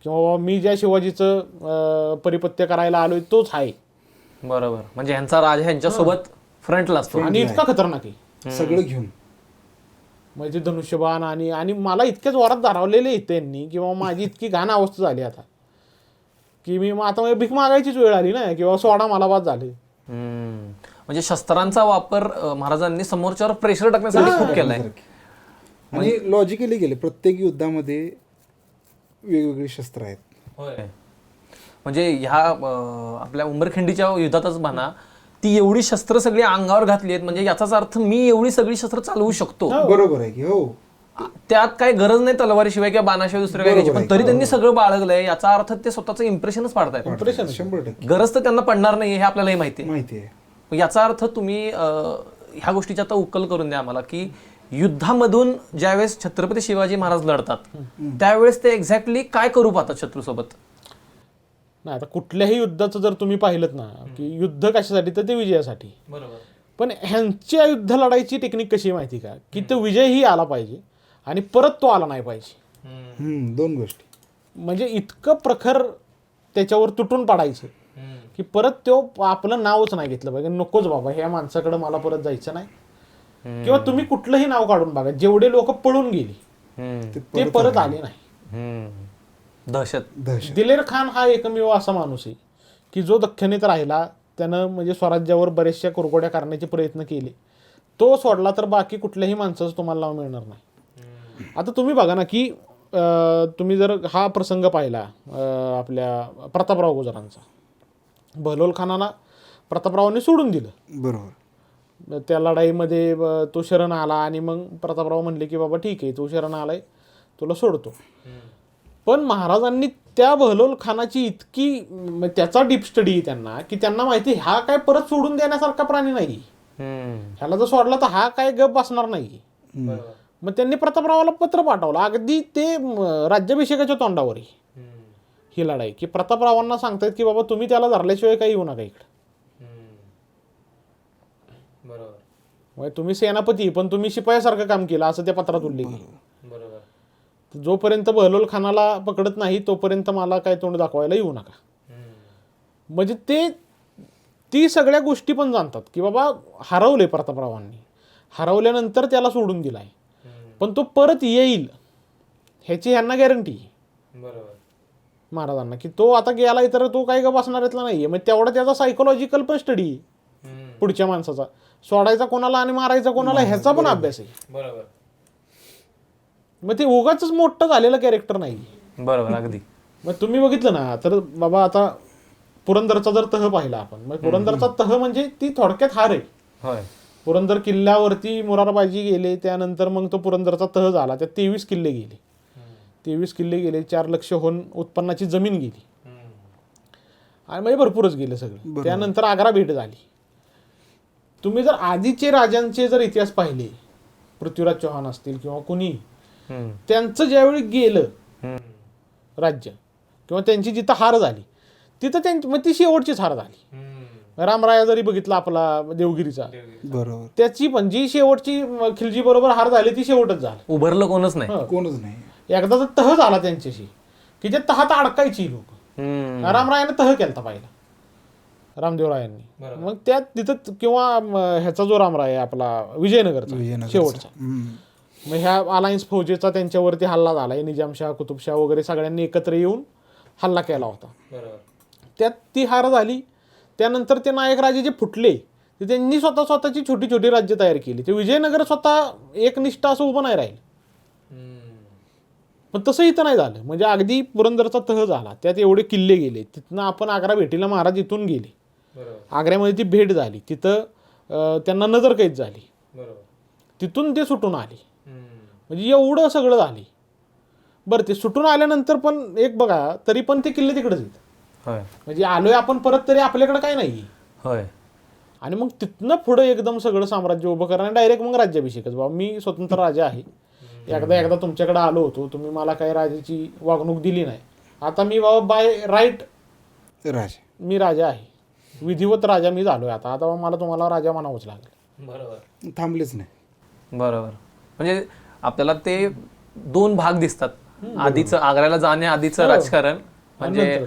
Speaker 1: किंवा बाबा मी ज्या शिवाजीचं परिपत्य करायला आलोय तोच आहे.
Speaker 4: बरोबर, म्हणजे ह्यांचा राजा ह्यांच्यासोबत फ्रंटला असतो.
Speaker 1: आणि इतका खतरनाक आहे
Speaker 2: सगळं घेऊन.
Speaker 1: म्हणजे धनुष्यबाण आणि मला इतक्याच वरात धारावलेले येते यांनी की बाबा माझी इतकी घाण अवस्था झाली आता की मी आता मला भीक मागायचीच वेळ आली ना किंवा सोडा मला बाद झाले.
Speaker 4: म्हणजे शस्त्रांचा वापर महाराजांनी समोरच्यावर प्रेशर टाकण्यासाठी खूप केलाय.
Speaker 2: आणि लॉजिकली गेले, प्रत्येक युद्धामध्ये वेगवेगळी शस्त्र आहेत.
Speaker 4: होय, म्हणजे ह्या आपल्या उंबरखिंडीच्या युद्धातच म्हणा, ती एवढी शस्त्र सगळी अंगावर घातली आहेत, म्हणजे याचाच अर्थ मी एवढी सगळी शस्त्र चालवू शकतो.
Speaker 2: बरोबर आहे की हो,
Speaker 4: त्यात काही गरज नाही तलवारीशिवाय किंवा बाणाशिवाय दुसऱ्या काही घ्यायची, पण तरी त्यांनी सगळं बाळगलंय. याचा अर्थ ते स्वतःचं इम्प्रेशनच पाडतायत.
Speaker 2: 100%
Speaker 4: गरज तर त्यांना पडणार नाही हे आपल्यालाही माहिती आहे.
Speaker 2: माहिती आहे.
Speaker 4: मग याचा अर्थ तुम्ही ह्या गोष्टीची आता उकल करून द्या आम्हाला की युद्धामधून ज्यावेळेस छत्रपती शिवाजी महाराज लढतात त्यावेळेस ते एक्झॅक्टली काय करू पाहतात शत्रूसोबत?
Speaker 1: नाही, आता कुठल्याही युद्धाचं जर तुम्ही पाहिलं ना की युद्ध कशासाठी, तर ते विजयासाठी.
Speaker 4: बरोबर.
Speaker 1: पण ह्यांची युद्ध लढायची टेक्निक कशी आहे माहिती का, की तो विजयही आला पाहिजे आणि परत तो आला नाही पाहिजे.
Speaker 2: 2 गोष्टी.
Speaker 1: म्हणजे इतकं प्रखर त्याच्यावर तुटून पाडायचं की परत तो आपलं नावच नाही घेतलं पाहिजे. नकोच बाबा ह्या माणसाकडे मला परत जायचं नाही. किंवा तुम्ही कुठलंही नाव काढून बघा, जेवढे लोक पळून गेली ते परत आले नाही.
Speaker 4: दहशत.
Speaker 1: दिलेर खान हा एकमेव असा माणूस आहे की जो दख्खनीत राहिला, त्यानं म्हणजे स्वराज्यावर बऱ्याचशा कुरघोड्या करण्याचे प्रयत्न केले. तो सोडला तर बाकी कुठल्याही माणसाचं तुम्हाला नाव मिळणार नाही. आता तुम्ही बघा ना की तुम्ही जर हा प्रसंग पाहिला आपल्या प्रतापराव गुजरांचा, बहलोल खानाला प्रतापरावांनी सोडून दिलं.
Speaker 2: बरोबर.
Speaker 1: त्या लढाईमध्ये तो शरण आला आणि मग प्रतापराव म्हणले की बाबा ठीक आहे, तो शरण आलाय, तुला सोडतो. पण महाराजांनी त्या बहलोल खानाची इतकी त्याचा डीप स्टडी त्यांना की त्यांना माहिती हा काय परत सोडून देण्यासारखा प्राणी नाही, ह्याला जर सोडला तर हा काय गप बसणार नाही. मग त्यांनी प्रतापरावाला पत्र पाठवलं अगदी ते राज्याभिषेकाच्या तोंडावर ही लढाई, की प्रतापरावांना सांगतायत की बाबा तुम्ही त्याला धरल्याशिवाय काही येऊ नका इकडे. म्हणजे तुम्ही सेनापती पण तुम्ही शिपायासारखं काम केलं असं त्या पत्रात उल्लेख आहे. जोपर्यंत बहलोल खानाला पकडत नाही तोपर्यंत मला काय तोंड दाखवायला येऊ नका. म्हणजे ती सगळ्या गोष्टी पण जाणतात की बाबा हरवले प्रतापरावांनी, हरवल्यानंतर त्याला सोडून दिलाय, पण तो परत येईल ह्याची ह्यांना गॅरंटी महाराजांना की तो आता गेलाय तर तो काही गप असणाऱ्यातला नाहीये. मग तेवढा त्याचा सायकोलॉजिकल पण स्टडी पुढच्या माणसाचा, सोडायचा कोणाला आणि मारायचा कोणाला ह्याचा पण अभ्यास आहे. मग ते उगाच मोठं झालेलं कॅरेक्टर नाही.
Speaker 4: बरोबर, अगदी.
Speaker 1: मग तुम्ही बघितलं ना तर बाबा आता पुरंदरचा जर तह पाहिला आपण, मग पुरंदरचा तह म्हणजे ती थोडक्यात हार आहे. पुरंदर किल्ल्यावरती मोरारबाजी गेले, त्यानंतर मग तो पुरंदरचा तह झाला, त्यात 23 किल्ले गेले. 23 किल्ले गेले, 4 लक्ष होऊन उत्पन्नाची जमीन गेली आणि म्हणजे भरपूरच गेले सगळं. त्यानंतर आग्रा भेट झाली. तुम्ही जर आधीचे राजांचे जर इतिहास पाहिले, पृथ्वीराज चौहान असतील किंवा कुणी, त्यांचं ज्यावेळी गेलं राज्य किंवा त्यांची जिथं हार झाली तिथं त्यांची मग ती शेवटचीच हार झाली. रामराया जरी बघितला आपला देवगिरीचा,
Speaker 2: बरोबर,
Speaker 1: त्याची पण जी शेवटची खिलजी बरोबर हार झाली ती शेवटच झाली,
Speaker 4: उभरलं कोणच नाही.
Speaker 2: कोणच नाही.
Speaker 1: एकदाचा तह झाला त्यांच्याशी की जे तहात अडकायची लोक. रामरायाने तह केलता पहिला रामदेवरायांनी, मग त्यात तिथं किंवा ह्याचा जो रामराय आपला विजयनगरचा शेवटचा, मग ह्या अलायन्स फौजेचा त्यांच्यावरती हल्ला झालाय. निजामशाह, कुतुबशाह वगैरे सगळ्यांनी एकत्र येऊन हल्ला केला होता. त्यात ती हार झाली. त्यानंतर ते नायक राजे जे फुटले ते त्यांनी स्वतःची छोटी छोटी राज्य तयार केली. ते विजयनगर स्वतः एकनिष्ठ असं उभं नाही राहील. पण तसं इथं नाही झालं. म्हणजे अगदी पुरंदरचा तह झाला, त्यात एवढे किल्ले गेले. तिथनं आपण आग्रा भेटीला महाराज इथून गेले, आग्र्यामध्ये ती भेट झाली, तिथं त्यांना नजरकैद झाली, तिथून ते सुटून आले. म्हणजे एवढं सगळं झाले. बरं ते सुटून आल्यानंतर पण एक बघा तरी पण ते किल्ले तिकडेच आहेत.
Speaker 4: होय
Speaker 1: म्हणजे आलोय आपण परत तरी आपल्याकडे काय नाही.
Speaker 4: होय
Speaker 1: आणि मग तिथनं पुढं एकदम सगळं साम्राज्य उभं करा आणि डायरेक्ट मग राज्याभिषेकच. बाबा मी स्वतंत्र राजा आहे, एकदा तुमच्याकडे आलो होतो, तुम्ही मला काही राजाची वागणूक दिली नाही, आता मी बाबा बाय राईट
Speaker 2: राजा
Speaker 1: मी राजा आहे, विधिवत राजा मी झालोय आता आता मला तुम्हाला राजा म्हणावंच लागेल.
Speaker 4: बरोबर
Speaker 2: थांबलेच नाही.
Speaker 4: बरोबर. म्हणजे आपल्याला ते 2 भाग दिसतात. आधीचं आग्र्याला जाण्याआधीचं राजकारण म्हणजे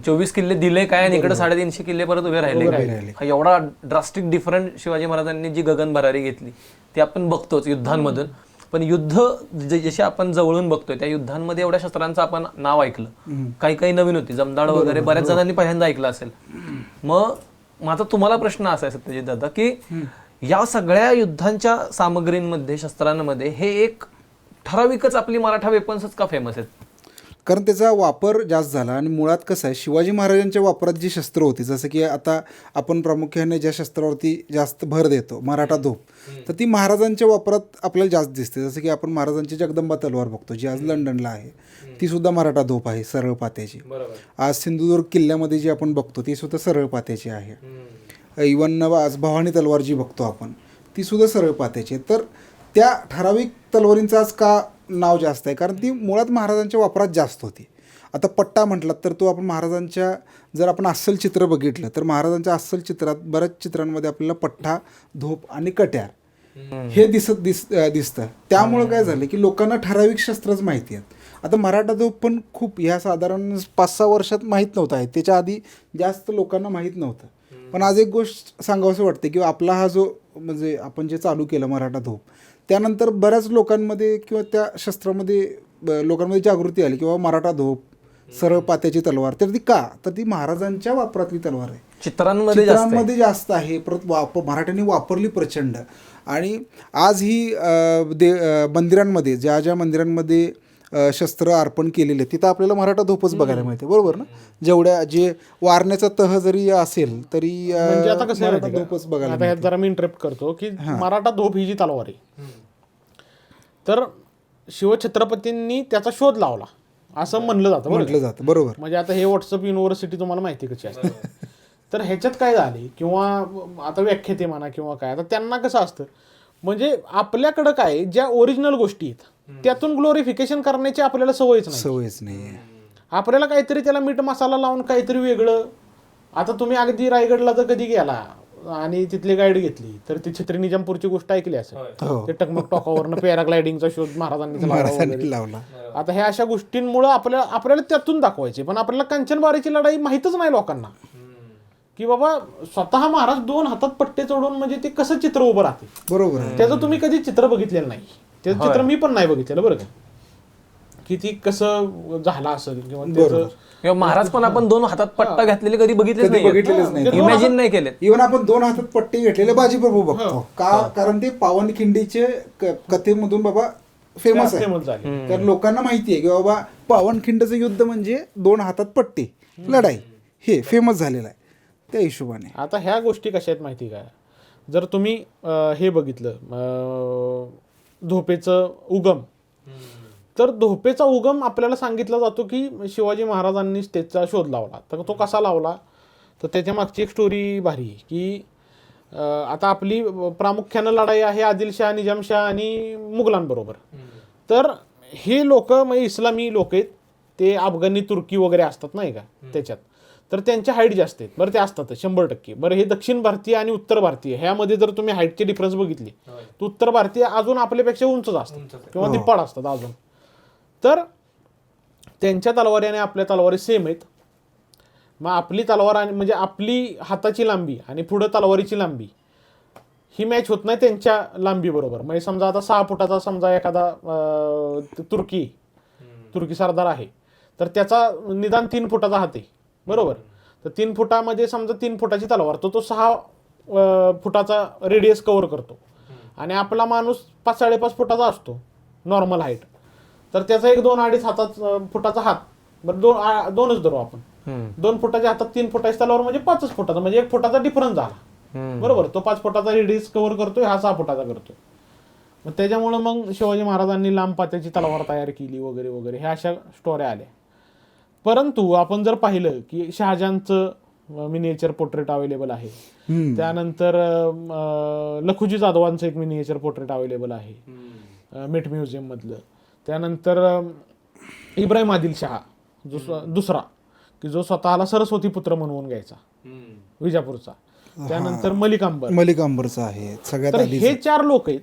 Speaker 4: 24 किल्ले दिले काय आणि इकडे 350 किल्ले परत उभे राहिले काय, एवढा ड्रास्टिक डिफरंट शिवाजी महाराजांनी जी गगन भरारी घेतली ती आपण बघतोच युद्धांमधून. पण युद्ध जसे आपण जवळून बघतोय त्या युद्धांमध्ये एवढ्या शस्त्रांचं आपण नाव ऐकलं, काही काही नवीन होती, जमदाड वगैरे बऱ्याच जणांनी पहिल्यांदा ऐकलं असेल. मग माझा तुम्हाला प्रश्न असा आहे सत्यजित दादा की या सगळ्या युद्धांच्या सामग्रींमध्ये शस्त्रांमध्ये हे एक ठराविकच आपली मराठा वेपन्सच का फेमस आहेत?
Speaker 2: कारण त्याचा वापर जास्त झाला आणि मुळात कसं आहे, शिवाजी महाराजांच्या वापरात जी शस्त्र होती, जसं की आता आपण प्रामुख्याने ज्या शस्त्रावरती जास्त भर देतो मराठा धोप, तर ती महाराजांच्या वापरात आपल्याला जास्त दिसते. जसं की आपण महाराजांची जगदंबा तलवार बघतो जी आज लंडनला आहे, ती सुद्धा मराठा धोप आहे, सरळ पात्याची. आज सिंधुदुर्ग किल्ल्यामध्ये जी आपण बघतो ती सुद्धा सरळ पात्याची आहे. इवन आज भवानी तलवार जी बघतो आपण ती सुद्धा सरळ पात्याची आहे. तर त्या ठराविक तलवारींचं आज का नाव जास्त आहे? कारण ती मुळात महाराजांच्या वापरात जास्त होती. आता पट्टा म्हटलात तर तो आपण महाराजांच्या जर आपण अस्सल चित्र बघितलं तर महाराजांच्या अस्सल चित्रात बऱ्याच चित्रांमध्ये आपल्याला पट्टा, धोप आणि कट्यार हे दिसतं. त्यामुळं काय झालं की लोकांना ठराविक शस्त्रच माहिती आहेत. आता मराठा धोप पण खूप ह्या साधारण 5-6 वर्षात माहीत नव्हतं आहे, त्याच्या आधी जास्त लोकांना माहीत नव्हतं. पण आज एक गोष्ट सांगावंसं वाटते की आपला हा जो म्हणजे आपण जे चालू केलं मराठा धोप, त्यानंतर बऱ्याच लोकांमध्ये किंवा त्या शस्त्रामध्ये लोकांमध्ये जागृती आली किंवा मराठा धोप, सरळ पात्याची तलवार. तर ती का? तर ती महाराजांच्या वापरातली तलवार आहे, चित्रांमध्ये जास्त आहे. परत मराठ्यांनी वापरली प्रचंड. आणि आज ही मंदिरांमध्ये ज्या मंदिरांमध्ये शस्त्र अर्पण केलेले तिथं आपल्याला मराठा धोपच बघायला मिळते, बरोबर ना? जेवढ्या जे वारण्याचा तह जरी असेल तरी
Speaker 1: म्हणजे आता कसं
Speaker 2: मराठा धोपच बघायला
Speaker 1: आता ह्यात जरा मी इंटरप्ट करतो की मराठा धोप ही जी तलवार आहे तर शिवछत्रपतींनी त्याचा शोध लावला असं म्हणलं जातं.
Speaker 2: बरोबर.
Speaker 1: म्हणजे आता हे व्हॉट्सअप युनिव्हर्सिटी तुम्हाला माहिती कशी असते. तर ह्याच्यात काय झाले किंवा आता व्याख्याते म्हणा किंवा काय, आता त्यांना कसं असतं म्हणजे आपल्याकडं काय ज्या ओरिजिनल गोष्टी आहेत त्यातून ग्लोरिफिकेशन करण्याची आपल्याला सवयच नाही. आपल्याला काहीतरी त्याला मीठ मसाला लावून काहीतरी वेगळं. आता तुम्ही अगदी रायगडला जर कधी गेला आणि तिथली गाईड घेतली तर ती छत्री निजामपूरची गोष्ट ऐकली असेल, ते टकमक टॉकावरनं पॅराग्लायडिंगचा शोध महाराजांनी लावला. आता ह्या अशा गोष्टींमुळे आपल्याला त्यातून दाखवायचे. पण आपल्याला कंचनबारीची लढाई माहीतच नाही लोकांना की बाबा स्वतः महाराज 2 हातात पट्टे चढून म्हणजे ते कसं चित्र उभं राहते.
Speaker 2: बरोबर.
Speaker 1: त्याचं तुम्ही कधी चित्र बघितलेलं नाही, त्याचं चित्र मी पण नाही बघितलेलं बरं का, की ती कसं झालं असेल किंवा
Speaker 4: महाराज पण आपण 2 हातात पट्टा घातलेले कधी बघितलेच नाही, इमॅजिन नाही केले.
Speaker 2: इव्हन आपण 2 हातात पट्टे घेतलेले बाजीप्रभू बघतो का, कारण ते पावनखिंडीचे कथेमधून बाबा फेमस आहे. तर लोकांना माहिती आहे की बाबा पावनखिंडचं युद्ध म्हणजे 2 हातात पट्टी लढाई, हे फेमस झालेलं आहे त्या हिशोबाने.
Speaker 1: आता ह्या गोष्टी कशा आहेत माहिती का, जर तुम्ही हे बघितलं धोपेचं उगम, तर धोपेचा उगम आपल्याला सांगितला जातो की शिवाजी महाराजांनीच त्याचा शोध लावला. तर तो कसा लावला तर त्याच्या मागची एक स्टोरी भारी आहे की आता आपली प्रामुख्यानं लढाई आहे आदिलशाह, निजामशाह आणि मुघलांबरोबर. तर हे लोक म्हणजे इस्लामी लोक आहेत, ते अफगाणी, तुर्की वगैरे असतात नाही का त्याच्यात, तर त्यांच्या हाईट जास्त आहेत. बरं ते असतात 100%. बरं हे दक्षिण भारतीय आणि उत्तर भारतीय ह्यामध्ये जर तुम्ही हाईटचे डिफरन्स बघितले तर उत्तर भारतीय अजून आपल्यापेक्षा उंचच असतात किंवा तिप्पट असतात अजून. तर त्यांच्या तलवारी आणि आपल्या तलवारी सेम आहेत. मग आपली तलवार आणि म्हणजे आपली हाताची लांबी आणि पुढं तलवारीची लांबी ही मॅच होत नाही त्यांच्या लांबी बरोबर. म्हणजे समजा आता 6 फुटाचा समजा एखादा तुर्की सरदार आहे तर त्याचा निदान 3 फुटाचा हात आहे बरोबर. तर 3 फुटामध्ये समजा 3 फुटाची तलवार तो 6 फुटाचा रेडियस कव्हर करतो आणि आपला माणूस 5-5.5 फुटाचा असतो नॉर्मल हाईट. तर त्याचा 1-2-2.5 फुटाचा हात, बरं 2च धरू आपण, 2 फुटाच्या हातात 3 फुटाची तलवार म्हणजे 5 फुटाचा, म्हणजे 1 फुटाचा डिफरन्स झाला बरोबर. तो 5 फुटाचा रेडियस कव्हर करतोय, हा 6 फुटाचा करतोय. मग त्याच्यामुळं मग शिवाजी महाराजांनी लांब पात्याची तलवार तयार केली वगैरे वगैरे ह्या अशा स्टोऱ्या आल्या. परंतु आपण जर पाहिलं की शहाजहानचं मिनिएचर पोर्ट्रेट अवेलेबल आहे, त्यानंतर लखुजी जाधवांचं एक मिनिएचर पोर्ट्रेट अवेलेबल आहे मिट म्युझियम मधलं, त्यानंतर इब्राहिम आदिल शहा जो दुसरा की जो स्वतःला सरस्वती पुत्र म्हणवून घ्यायचा विजापूरचा, त्यानंतर मलिक अंबरचा
Speaker 2: आहे सगळ्यात
Speaker 1: तर
Speaker 2: आधी.
Speaker 1: हे 4 लोक आहेत.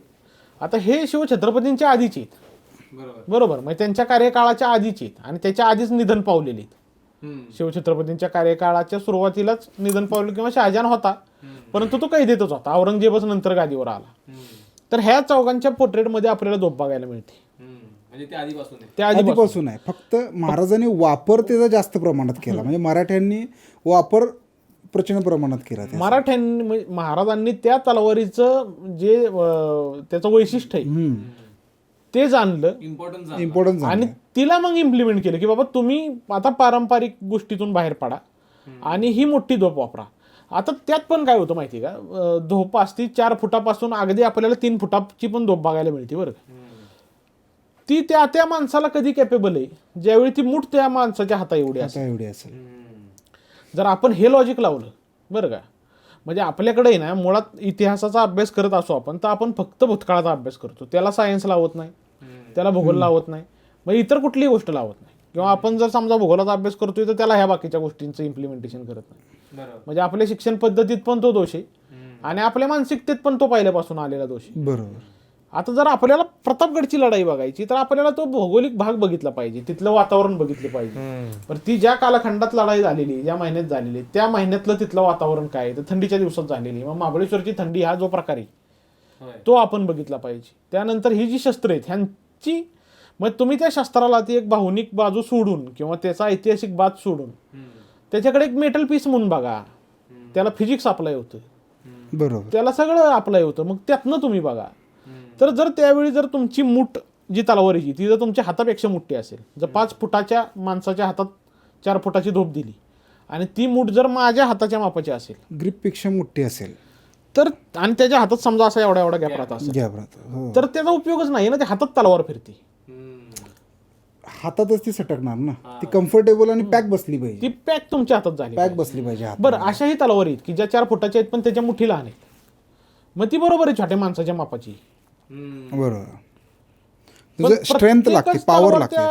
Speaker 1: आता हे शिवछत्रपतींच्या आधीचे आहेत, बरोबर, म्हणजे त्यांच्या कार्यकाळाच्या आधीचे आहेत आणि त्याच्या आधीच निधन पावलेले आहेत. शिवछत्रपतींच्या कार्यकाळाच्या सुरुवातीलाच निधन पावलं किंवा शहाजहान होता परंतु तो कैदेतच होता, औरंगजेबच नंतर गादीवर आला. तर ह्या चौघांच्या पोर्ट्रेटमध्ये आपल्याला धोप बघायला मिळते.
Speaker 2: ते आधीपासून आहे, फक्त महाराजांनी वापर त्याचा जास्त प्रमाणात केला, म्हणजे मराठ्यांनी वापर प्रचंड प्रमाणात केला.
Speaker 1: मराठ्यांनी महाराजांनी त्या तलवारीचं जे त्याचं वैशिष्ट्य आहे ते जाणलं,
Speaker 2: इम्पॉर्टन्स
Speaker 1: आणि तिला मग इम्प्लिमेंट केलं की बाबा तुम्ही आता पारंपरिक गोष्टीतून बाहेर पडा आणि ही मोठी धोप वापरा. आता त्यात पण काय होतं माहिती का, धोप असती 4 फुटापासून अगदी आपल्याला 3 फुटाची पण धोप बघायला मिळते बरं का. ती त्या माणसाला कधी कॅपेबल आहे ज्यावेळी ती मूठ त्या माणसाच्या हाता एवढी
Speaker 2: असेल.
Speaker 1: जर आपण हे लॉजिक लावलं बरं का, म्हणजे आपल्याकडे ना मुळात इतिहासाचा अभ्यास करत असो आपण तर आपण फक्त भूतकाळाचा अभ्यास करतो, त्याला सायन्स लावत नाही, त्याला भूगोल लावत नाही, मग इतर कुठलीही गोष्ट लावत नाही. किंवा आपण जर समजा भूगोलाचा अभ्यास करतोय तर त्याला ह्या बाकीच्या गोष्टींचं इम्प्लिमेंटेशन करत नाही. म्हणजे आपल्या शिक्षण पद्धतीत पण तो दोष आहे आणि आपल्या मानसिकतेत पण तो पहिल्यापासून आलेला दोष आहे.
Speaker 2: बरोबर.
Speaker 1: आता जर आपल्याला प्रतापगडची लढाई बघायची तर आपल्याला तो भौगोलिक भाग बघितला पाहिजे, तिथलं वातावरण बघितलं पाहिजे. पण ती ज्या कालखंडात लढाई झालेली, ज्या महिन्यात झालेली, त्या महिन्यातलं तिथलं वातावरण काय आहे, तर थंडीच्या दिवसात झालेली, मग महाबळेश्वरची थंडी हा जो प्रकार आहे तो आपण बघितला पाहिजे. त्यानंतर ही जी शस्त्र आहेत ह्यांची, मग तुम्ही त्या शस्त्राला ती एक भावनिक बाजू सोडून किंवा त्याचा ऐतिहासिक बाज सोडून त्याच्याकडे एक मेटल पीस म्हणून बघा, त्याला फिजिक्स अप्लाय होतं,
Speaker 2: बरोबर,
Speaker 1: त्याला सगळं अप्लाय होतं, मग त्यातनं तुम्ही बघा. तर जर त्यावेळी जर तुमची मूठ जी तलवारीची ती जर तुमच्या हातापेक्षा मोठी असेल, जर 5 फुटाच्या माणसाच्या हातात 4 फुटाची धोप दिली आणि ती मूठ जर माझ्या हाताच्या मापाची असेल,
Speaker 2: ग्रीपपेक्षा मोठी असेल,
Speaker 1: तर आणि त्याच्या हातात समजा असा एवढा एवढा गॅप राहत असेल तर त्याचा उपयोगच नाही ना, ते हातात तलवार फिरते,
Speaker 2: हातातच ती सटकणार ना, ती कम्फर्टेबल आणि पॅक बसली पाहिजे,
Speaker 1: ती पॅक तुमच्या हातात झाली,
Speaker 2: पॅक बसली पाहिजे.
Speaker 1: बरं, अशाही तलवारी आहेत की ज्या 4 फुटाच्या आहेत पण त्याच्या मुठी लहान आहेत, मग ती बरोबर आहे छोट्या माणसाच्या मापाची.
Speaker 2: बरोबर, तुझं स्ट्रेंथ लागते, पॉवर लागते,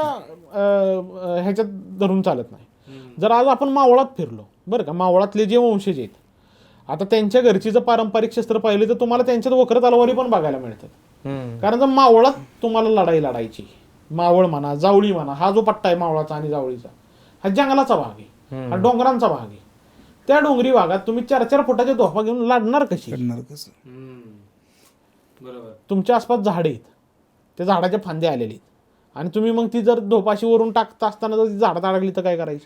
Speaker 1: ह्याच्यात धरून चालत नाही. जर आज आपण मावळात फिरलो बरं का, मावळातले जे वंशज आहेत, आता त्यांच्या घरची जर पारंपरिक शस्त्र पाहिली तर तुम्हाला त्यांच्यात वक्र तलवारी पण बघायला मिळतात. कारण जर मावळात तुम्हाला लढायची, मावळ म्हणा, जावळी म्हणा, हा जो पट्टा आहे मावळाचा आणि जावळीचा, हा जंगलाचा भाग आहे, हा डोंगरांचा भाग आहे. त्या डोंगरी भागात तुम्ही 4-4 फुटाच्या धोपा घेऊन लढणार कशी? तुमच्या आसपास झाडे आहेत, त्या झाडाच्या फांद्या आलेली आहेत आणि तुम्ही मग ती जर धोपाशी वरून टाकता असताना जर ती झाडात अडकली तर काय करायचं?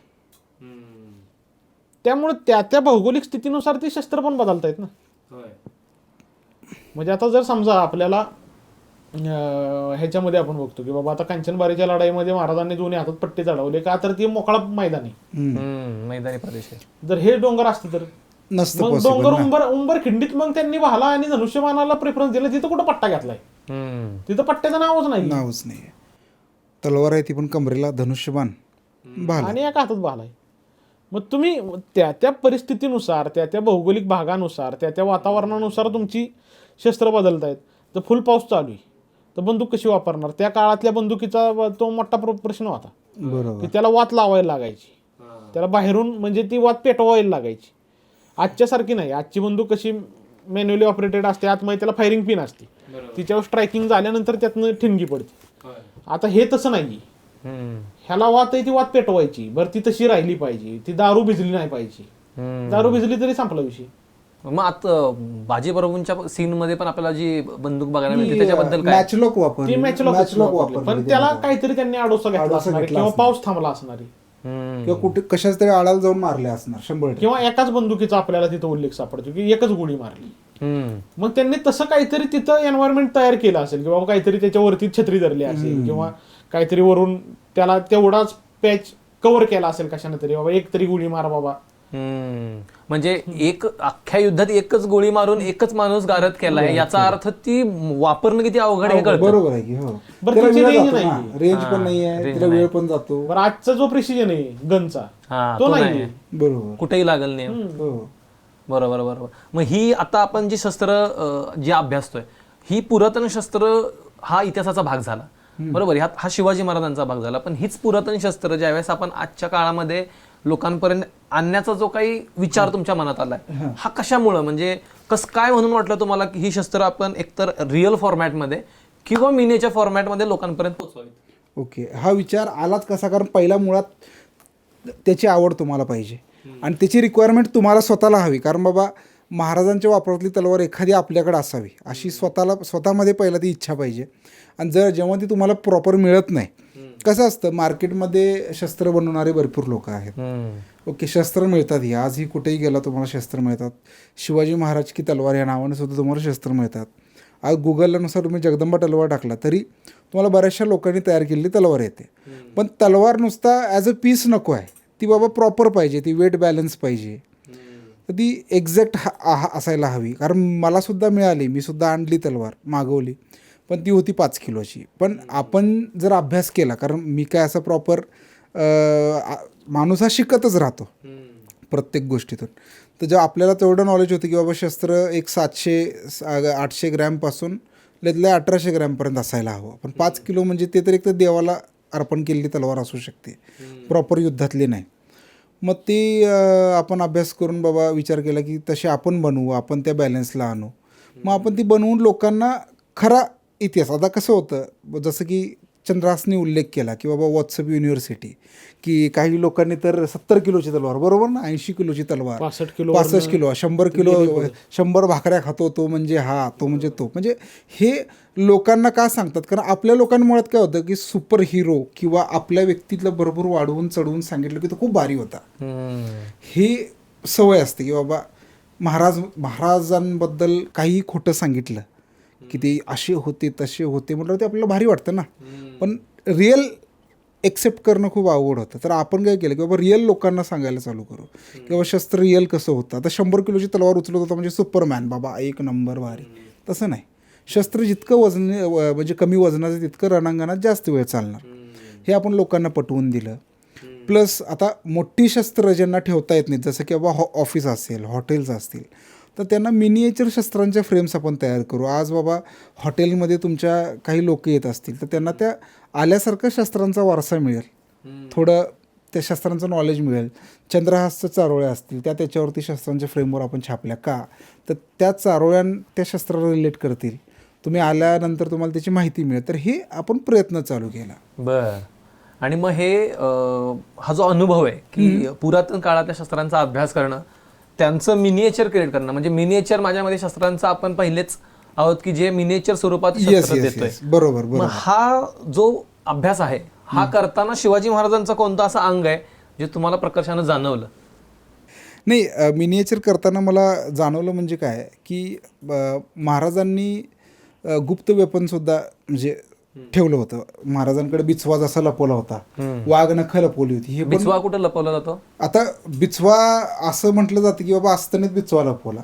Speaker 1: त्यामुळे त्या भौगोलिक स्थितीनुसार ती शस्त्र पण बदलतायत ना. म्हणजे आता जर समजा आपल्याला ह्याच्यामध्ये आपण बघतो की बाबा आता कांचनबारीच्या लढाईमध्ये महाराजांनी दोन्ही हातात पट्टे चढवले का, तर ती मोकळा मैदानी
Speaker 4: मैदानी प्रदेश आहे.
Speaker 1: जर हे डोंगर असतं तर मग डोंगर उंबर खिंडीत मग त्यांनी भाला आणि धनुष्यबाणाला प्रेफरन्स दिला, तिथं कुठं पट्टा घेतलाय, तिथं पट्ट्याचं नावच नाही.
Speaker 2: तलवार आहे ती पण कमरेला धनुष्यबाण
Speaker 1: आणि एका हातात भाला आहे. मग तुम्ही त्या परिस्थितीनुसार, त्या भौगोलिक भागानुसार, त्या वातावरणानुसार तुमची शस्त्र बदलतायत. तर फुल पाऊस चालू आहे तर बंदूक कशी वापरणार? त्या काळातल्या बंदुकीचा तो मोठा प्रश्न होता की त्याला वात लावायला लागायची, त्याला बाहेरून म्हणजे ती वात पेटवायला लागायची. आजच्या सारखी नाही, आजची बंदूक कशी मॅन्युअली ऑपरेटेड असते, आतमध्ये त्याला फायरिंग पिन असते, तिच्यावर स्ट्रायकिंग झाल्यानंतर त्यातनं ठिणगी पडते. आता हे तसं नाही, ह्याला वात आहे ती वात पेटवायची, बरं ती तशी राहिली पाहिजे, ती दारू भिजली नाही पाहिजे, दारू भिजली तरी संपला विषय.
Speaker 4: मग आता बाजीप्रभूंच्या सीन मध्ये पण आपल्याला जी बंदूक बघायला मिळते त्याच्याबद्दल काय?
Speaker 2: मॅचलॉक वापरली,
Speaker 1: पण त्याला काहीतरी त्यांनी आडोसा घेतला असणार किंवा पाऊस थांबला असणार
Speaker 2: किंवा कुठे कशाच तरी आळाला जाऊन मारले असणार 100%,
Speaker 1: किंवा एकाच बंदुकीचा आपल्याला तिथं उल्लेख सापडतो की एकच गोळी मारली. मग त्यांनी तसं काहीतरी तिथं एन्व्हायरमेंट तयार केलं असेल की बाबा काहीतरी त्याच्यावरती छत्री धरली असेल किंवा काहीतरी वरून त्याला तेवढाच पॅच कव्हर केला असेल कशाने तरी, बाबा एक तरी गोळी मार बाबा,
Speaker 4: म्हणजे एक अख्ख्या युद्धात एकच गोळी मारून एकच माणूस गारद केलाय, याचा अर्थ ती वापरणं किती अवघड आहे हे कळतं.
Speaker 2: बरोबर आहे की. हो,
Speaker 1: बरं,
Speaker 2: त्याला
Speaker 1: त्याची
Speaker 2: वेळ
Speaker 1: range
Speaker 2: जातो
Speaker 1: नाही.
Speaker 2: ना, रेंज पण नाही आहे, तिला वेळ पण जातो.
Speaker 1: बरं, आजचा जो प्रिसिजन आहे गनचा
Speaker 4: हा,
Speaker 1: तो
Speaker 4: तो
Speaker 1: नाही
Speaker 4: नाही.
Speaker 2: बरोबर.
Speaker 4: कुठेही लागल नाही.
Speaker 2: हो.
Speaker 4: बरोबर बरोबर. मग ही आता आपण जी शस्त्र जी अभ्यासतोय, ही पुरातन शस्त्र हा इतिहासाचा भाग झाला, बरोबर, हा शिवाजी महाराजांचा भाग झाला. पण हीच पुरातन शस्त्र ज्यावेळेस आपण आजच्या काळामध्ये लोकांपर्यंत आणण्याचा जो काही विचार तुमच्या मनात आलाय, हा कशामुळं, म्हणजे काय म्हणून वाटलं तुम्हाला की ही शस्त्र आपण एकतर रिअल फॉर्मॅटमध्ये किंवा मिनीच्या फॉर्मॅटमध्ये लोकांपर्यंत पोहोचवावी?
Speaker 2: ओके, हा विचार आलाच कसा? कारण पहिला मुळात त्याची आवड तुम्हाला पाहिजे आणि त्याची रिक्वायरमेंट तुम्हाला स्वतःला हवी. कारण बाबा महाराजांच्या वापरातली तलवार एखादी आपल्याकडे असावी अशी स्वतःमध्ये पहिला ती इच्छा पाहिजे. आणि जेव्हा ती तुम्हाला प्रॉपर मिळत नाही, कसं असतं, मार्केटमध्ये शस्त्र बनवणारे भरपूर लोक आहेत. ओके, शस्त्र मिळतात, ही आजही कुठेही गेला तुम्हाला शस्त्र मिळतात. शिवाजी महाराज की तलवार या नावाने सुद्धा तुम्हाला शस्त्र मिळतात. आज गुगलनुसार तुम्ही जगदंबा तलवार टाकला तरी तुम्हाला बऱ्याचशा लोकांनी तयार केलेली तलवार येते. पण तलवार नुसता ॲज अ पीस नको आहे, ती बाबा प्रॉपर पाहिजे, ती वेट बॅलन्स पाहिजे, तर ती एक्झॅक्ट असायला हवी. कारण मलासुद्धा मिळाली, मी सुद्धा आणली तलवार, मागवली, पण ती होती 5 किलोची. पण आपण जर अभ्यास केला, कारण मी काय असं प्रॉपर माणूस हा शिकतच राहतो प्रत्येक गोष्टीतून, तर जेव्हा आपल्याला तेवढं नॉलेज होतं की बाबा शस्त्र एक 700-800 ग्रॅमपासून लयतल्या 1800 ग्रॅमपर्यंत असायला हवं. पण 5 किलो म्हणजे ते तर एक तर देवाला अर्पण केलेली तलवार असू शकते, प्रॉपर युद्धातली नाही. मग ती आपण अभ्यास करून बाबा विचार केला की तसे आपण बनवू, आपण त्या बॅलन्सला आणू. मग आपण ती बनवून लोकांना खरा इतिहास, आता कसं होतं, जसं की चंद्रासने उल्लेख केला की बाबा व्हॉट्सअप युनिव्हर्सिटी, की काही लोकांनी तर 70 किलोची तलवार, बरोबर ना, 80 किलोची तलवार, 65 किलो, 100 किलो, 100 भाकऱ्या खातो तो म्हणजे हा, तो म्हणजे तो. म्हणजे हे लोकांना का सांगतात? कारण आपल्या लोकांमुळेच काय होतं की सुपर हिरो किंवा आपल्या व्यक्तीतलं बरोबर वाढवून चढवून सांगितलं की तो खूप भारी होता, ही सवय असते. की बाबा महाराजांबद्दल काही खोटं सांगितलं की ते असे होते तसे होते म्हटलं ते आपल्याला भारी वाटतं ना. पण रिअल एक्सेप्ट करणं खूप अवघड होतं. तर आपण काय केलं की बाबा रिअल लोकांना सांगायला चालू करू की बाबा शस्त्र रिअल कसं होतं. आता 100 किलोची तलवार उचलत होता म्हणजे सुपरमॅन बाबा, एक नंबर भारी, तसं नाही. शस्त्र जितकं म्हणजे कमी वजनाचं तितकं रणांगणात जास्त वेळ चालणार, हे आपण लोकांना पटवून दिलं. प्लस आता मोठी शस्त्र ज्यांना ठेवता येत नाहीत, जसं की बाबा ऑफिस असेल, हॉटेल्स असतील, तर त्यांना मिनिएचर शस्त्रांच्या फ्रेम्स आपण तयार करू. आज बाबा हॉटेलमध्ये तुमच्या काही लोक येत असतील तर त्यांना त्या आल्यासारखं शस्त्रांचा वारसा मिळेल, थोडं त्या शस्त्रांचं नॉलेज मिळेल. चंद्रहासचं चारोळ्या असतील त्याच्यावरती शस्त्रांच्या फ्रेमवर आपण छापल्या का, तर त्या चारोळ्या त्या शस्त्राला रिलेट करतील, तुम्ही आल्यानंतर तुम्हाला त्याची माहिती मिळेल. तर हे आपण प्रयत्न चालू केला.
Speaker 4: बरं. आणि मग हे हा जो अनुभव आहे की पुरातन काळातल्या शस्त्रांचा अभ्यास करणं, त्यांचं मिनिएचर क्रिएट करणं, म्हणजे मिनिएचर माझ्यामध्ये शस्त्रांचं आपण पहिलेच आहोत की जे मिनिएचर स्वरूपात शस्त्र देतोय.
Speaker 2: बरोबर.
Speaker 4: मग हा जो अभ्यास आहे हा करताना शिवाजी महाराजांचा कोणता असा अंग आहे जे तुम्हाला प्रकर्षानं जाणवलं?
Speaker 2: नाही, मिनिएचर करताना मला जाणवलं म्हणजे काय की महाराजांनी गुप्त वेपनसुद्धा म्हणजे ठेवलं होतं. महाराजांकडे बिचवा जसा लपवला होता, वाघ नख लपवली होती. हे
Speaker 4: बिचवा कुठं लपवला जातो?
Speaker 2: आता बिचवा असं म्हटलं जातं की बाबा असतानाच बिचवा लपवला,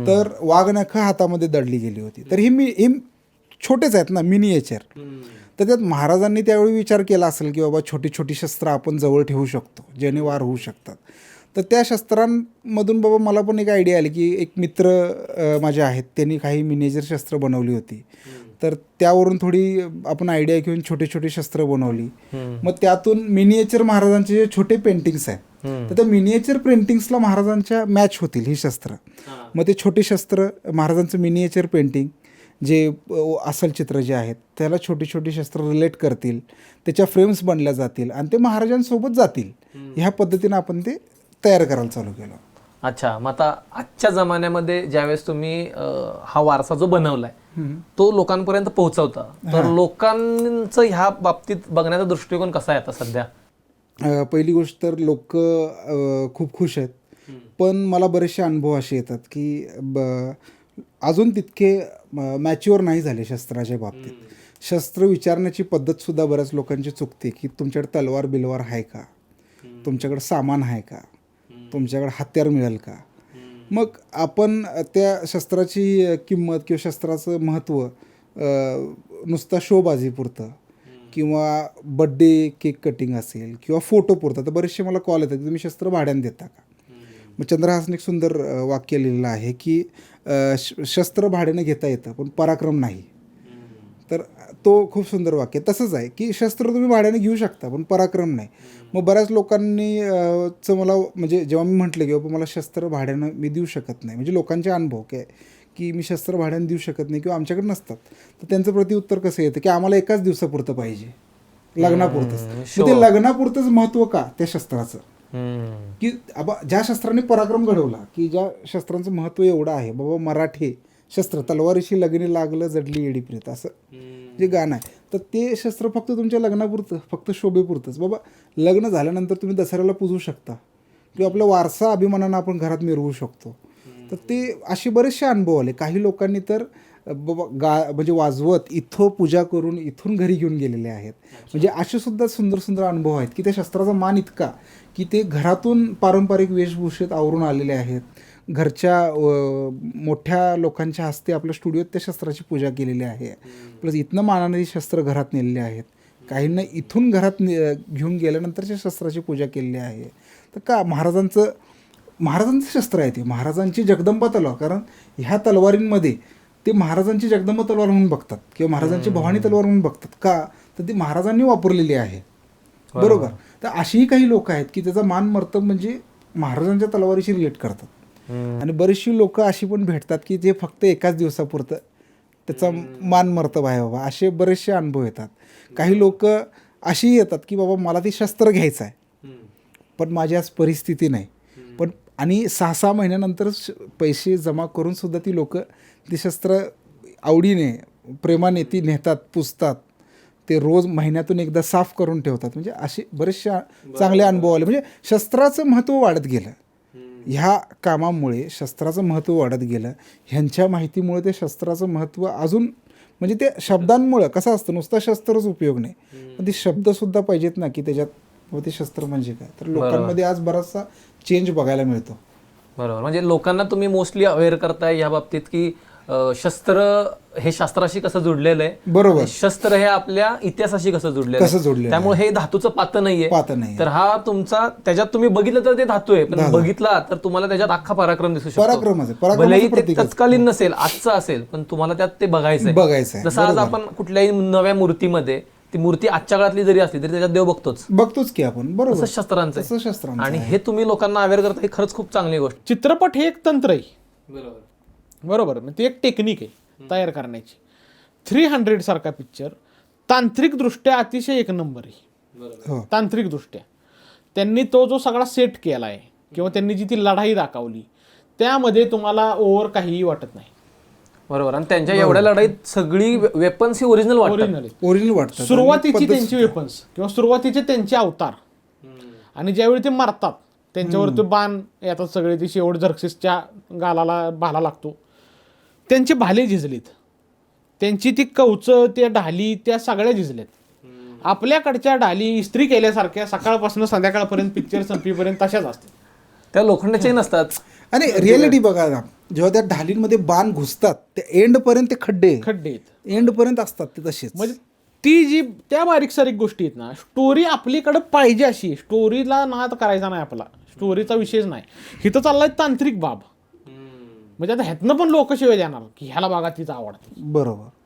Speaker 2: तर वाघ नख हातामध्ये दडली गेली होती. तर हे छोटेच आहेत ना मिनिएचर. तर त्यात महाराजांनी त्यावेळी विचार केला असेल की बाबा छोटी छोटी शस्त्र आपण जवळ ठेवू शकतो जेणे वार होऊ शकतात. तर त्या शस्त्रांमधून बाबा मला पण एक आयडिया आली की एक मित्र माझे आहेत, त्यांनी काही मिनिएचर शस्त्र बनवली होती. तर त्यावरून थोडी आपण आयडिया घेऊन छोटे छोटे शस्त्र बनवली. मग त्यातून मिनिएचर महाराजांचे जे छोटे पेंटिंग्स आहेत, तर त्या मिनिएचर पेंटिंग्सला महाराजांच्या मॅच होतील ही शस्त्र. मग ते छोटे शस्त्र महाराजांचं मिनिएचर पेंटिंग जे असल चित्र जे आहेत त्याला छोटी छोटी शस्त्र रिलेट करतील, त्याच्या फ्रेम्स बनल्या जातील आणि ते महाराजांसोबत जातील. ह्या पद्धतीनं आपण ते तयार करायला चालू केलं.
Speaker 4: अच्छा, मग आता आजच्या जमान्यामध्ये ज्यावेळेस तुम्ही हा वारसा जो बनवलाय तो लोकांपर्यंत पोहोचवता, तर लोकांचं ह्या बाबतीत बघण्याचा दृष्टिकोन कसा आहे आता सध्या?
Speaker 2: पहिली गोष्ट तर लोक खूप खुश आहेत, पण मला बरेचसे अनुभव असे येतात की अजून तितके मॅच्युअर नाही झाले शस्त्राच्या बाबतीत. शस्त्र विचारण्याची पद्धतसुद्धा बऱ्याच लोकांची चुकते की तुमच्याकडे तलवार बिलवार आहे का, तुमच्याकडे सामान आहे का, तुमच्याकडे हत्यार मिळेल का. मग आपण त्या शस्त्राची किंमत किंवा शस्त्राचं महत्त्व नुसता शोबाजीपुरतं किंवा बड्डे केक कटिंग असेल किंवा फोटोपुरतं, तर बरेचसे मला कॉल येतात की तुम्ही शस्त्र भाड्याने देता का. मग चंद्रहासने एक सुंदर वाक्य लिहिलेलं आहे की शस्त्र भाड्याने घेता येतं पण पराक्रम नाही. तर तो खूप सुंदर वाक्य. तसंच आहे की शस्त्र तुम्ही भाड्याने घेऊ शकता पण पराक्रम नाही. मग बऱ्याच लोकांनी चं मला म्हणजे जेव्हा मी म्हटलं की बाबा मला शस्त्र भाड्यानं मी देऊ शकत नाही, म्हणजे लोकांचे अनुभव काय की मी शस्त्र भाड्याने देऊ शकत नाही किंवा आमच्याकडे नसतात, तर त्यांचं प्रतिउत्तर कसं येतं की आम्हाला एकाच दिवसापुरतं पाहिजे, लग्नापुरतंच. मग ते लग्नापुरतंच महत्त्व का त्या शस्त्राचं, की बाबा ज्या शस्त्राने पराक्रम घडवला, की ज्या शस्त्रांचं महत्त्व एवढं आहे, बाबा मराठे शस्त्र तलवारीशी लग्नी लागलं जडली येडी प्रीत, असं जे गाणं आहे, तर ते शस्त्र फक्त तुमच्या लग्नापुरतं, फक्त शोभेपुरतंच. बाबा लग्न झाल्यानंतर तुम्ही दसऱ्याला पूजू शकता किंवा आपला वारसा अभिमानानं आपण घरात मिरवू शकतो. तर ते असे बरेचसे अनुभव आले. काही लोकांनी तर बाबा म्हणजे वाजवत इथं पूजा करून इथून घरी घेऊन गेलेले आहेत. म्हणजे असे सुद्धा सुंदर सुंदर अनुभव आहेत की त्या शस्त्राचा मान इतका की ते घरातून पारंपरिक वेशभूषेत आवरून आलेले आहेत. घरच्या मोठ्या लोकांच्या हस्ते आपल्या स्टुडिओत त्या शस्त्राची पूजा केलेली आहे. प्लस इथनं मानाने ती शस्त्र घरात नेलेली आहेत. काहींना इथून घरात घेऊन गेल्यानंतरच्या शस्त्राची पूजा केलेली आहे. तर का महाराजांचं शस्त्र आहे ते, महाराजांची जगदंबा तलवार. कारण ह्या तलवारींमध्ये ते महाराजांची जगदंबा तलवार म्हणून बघतात किंवा महाराजांची भवानी तलवार म्हणून बघतात. का तर ती महाराजांनी वापरलेली आहे. बरोबर. तर अशीही काही लोक आहेत की त्याचा मान मर्तब म्हणजे महाराजांच्या तलवारीशी रिलेट करतात. आणि बरीचशी लोक अशी पण भेटतात की जे फक्त एकाच दिवसापुरतं त्याचा मान मर्तब आहे बाबा. असे बरेचसे अनुभव येतात. काही लोक अशी येतात की बाबा मला ते शस्त्र घ्यायचं आहे पण माझी आज परिस्थिती नाही, पण आणि 6-6 महिन्यानंतरच पैसे जमा करून सुद्धा ती लोक ती शस्त्र आवडीने प्रेमाने ती नेतात, पुजतात. ते रोज महिन्यातून एकदा साफ करून ठेवतात. म्हणजे असे बरेचसे चांगले अनुभव आले. म्हणजे शस्त्राचं महत्त्व वाढत गेलं. ह्या कामामुळे शस्त्राचं महत्त्व वाढत गेलं. ह्यांच्या माहितीमुळे ते शस्त्राचं महत्त्व अजून म्हणजे ते शब्दांमुळं कसं असतं, नुसतं शस्त्रच उपयोग नाही पण ते शब्दसुद्धा पाहिजेत ना की त्याच्यात ते शस्त्र म्हणजे काय. तर लोकांमध्ये आज बराचसा चेंज बघायला मिळतो.
Speaker 4: बरोबर. म्हणजे लोकांना तुम्ही मोस्टली अवेअर करताय या बाबतीत की शस्त्र हे शास्त्राशी कसं जुडलेलं आहे.
Speaker 2: बरोबर.
Speaker 4: शस्त्र हे आपल्या इतिहासाशी कसं जुडलेलं आहे. त्यामुळे हे धातूचं पातं नाहीये. तर हा तुमचा त्याच्यात तुम्ही बघितलं तर ते धातू आहे, पण बघितला तर तुम्हाला त्याच्यात अख्खा पराक्रम दिसू शकतो. भलेही ते तत्कालीन नसेल, आजचं असेल, पण तुम्हाला त्यात ते बघायचंय. जसं आज आपण कुठल्याही नव्या मूर्तीमध्ये ती मूर्ती आजच्या काळातली जरी असली तरी त्याच्यात देव बघतोच
Speaker 2: की आपण. बरोबर.
Speaker 4: शस्त्रांचं आणि हे तुम्ही लोकांना अवेअर करता ही खरंच खूप चांगली गोष्ट.
Speaker 1: चित्रपट हे एक तंत्र आहे. बरोबर. ती एक टेक्निक आहे तयार करण्याची. 300 सारखा पिक्चर तांत्रिकदृष्ट्या अतिशय एक नंबर आहे. तांत्रिकदृष्ट्या त्यांनी तो जो सगळा सेट केला आहे किंवा त्यांनी जी ती लढाई दाखवली त्यामध्ये तुम्हाला ओव्हर काहीही वाटत नाही.
Speaker 4: बरोबर. आणि त्यांच्या एवढ्या लढाईत सगळी वेपन्स ही ओरिजिनल
Speaker 2: वाटतात.
Speaker 1: सुरुवातीची त्यांची वेपन्स किंवा सुरुवातीचे त्यांचे अवतार आणि ज्यावेळी ते मारतात त्यांच्यावर ते बाण येतात सगळे, ते शेवट झर्क्सिसच्या गालाला भाला लागतो, त्यांचे भाले झिजलेत, त्यांची ती कवचं त्या ढाली त्या सगळ्या झिजलेत. आपल्याकडच्या ढाली इस्त्री केल्यासारख्या सकाळपासून संध्याकाळपर्यंत पिक्चर संपीपर्यंत तशाच असतात.
Speaker 4: त्या लोखंडाच्याही नसतात.
Speaker 2: आणि रिअलिटी बघा ना, जेव्हा त्या ढालींमध्ये बाण घुसतात ते एंडपर्यंत ते खड्डे एंडपर्यंत असतात ते तसेच.
Speaker 1: म्हणजे ती जी त्या बारीक सारीक गोष्टी आहेत ना, स्टोरी आपलीकडे पाहिजे अशी, स्टोरीला नाद करायचा नाही आपला, स्टोरीचा विषयच नाही. हिथं चाललाय तांत्रिक बाब. म्हणजे आता ह्यातनं पण लोक शिवाय देणार की ह्याला बागा तिचा आवडते.
Speaker 2: बरोबर.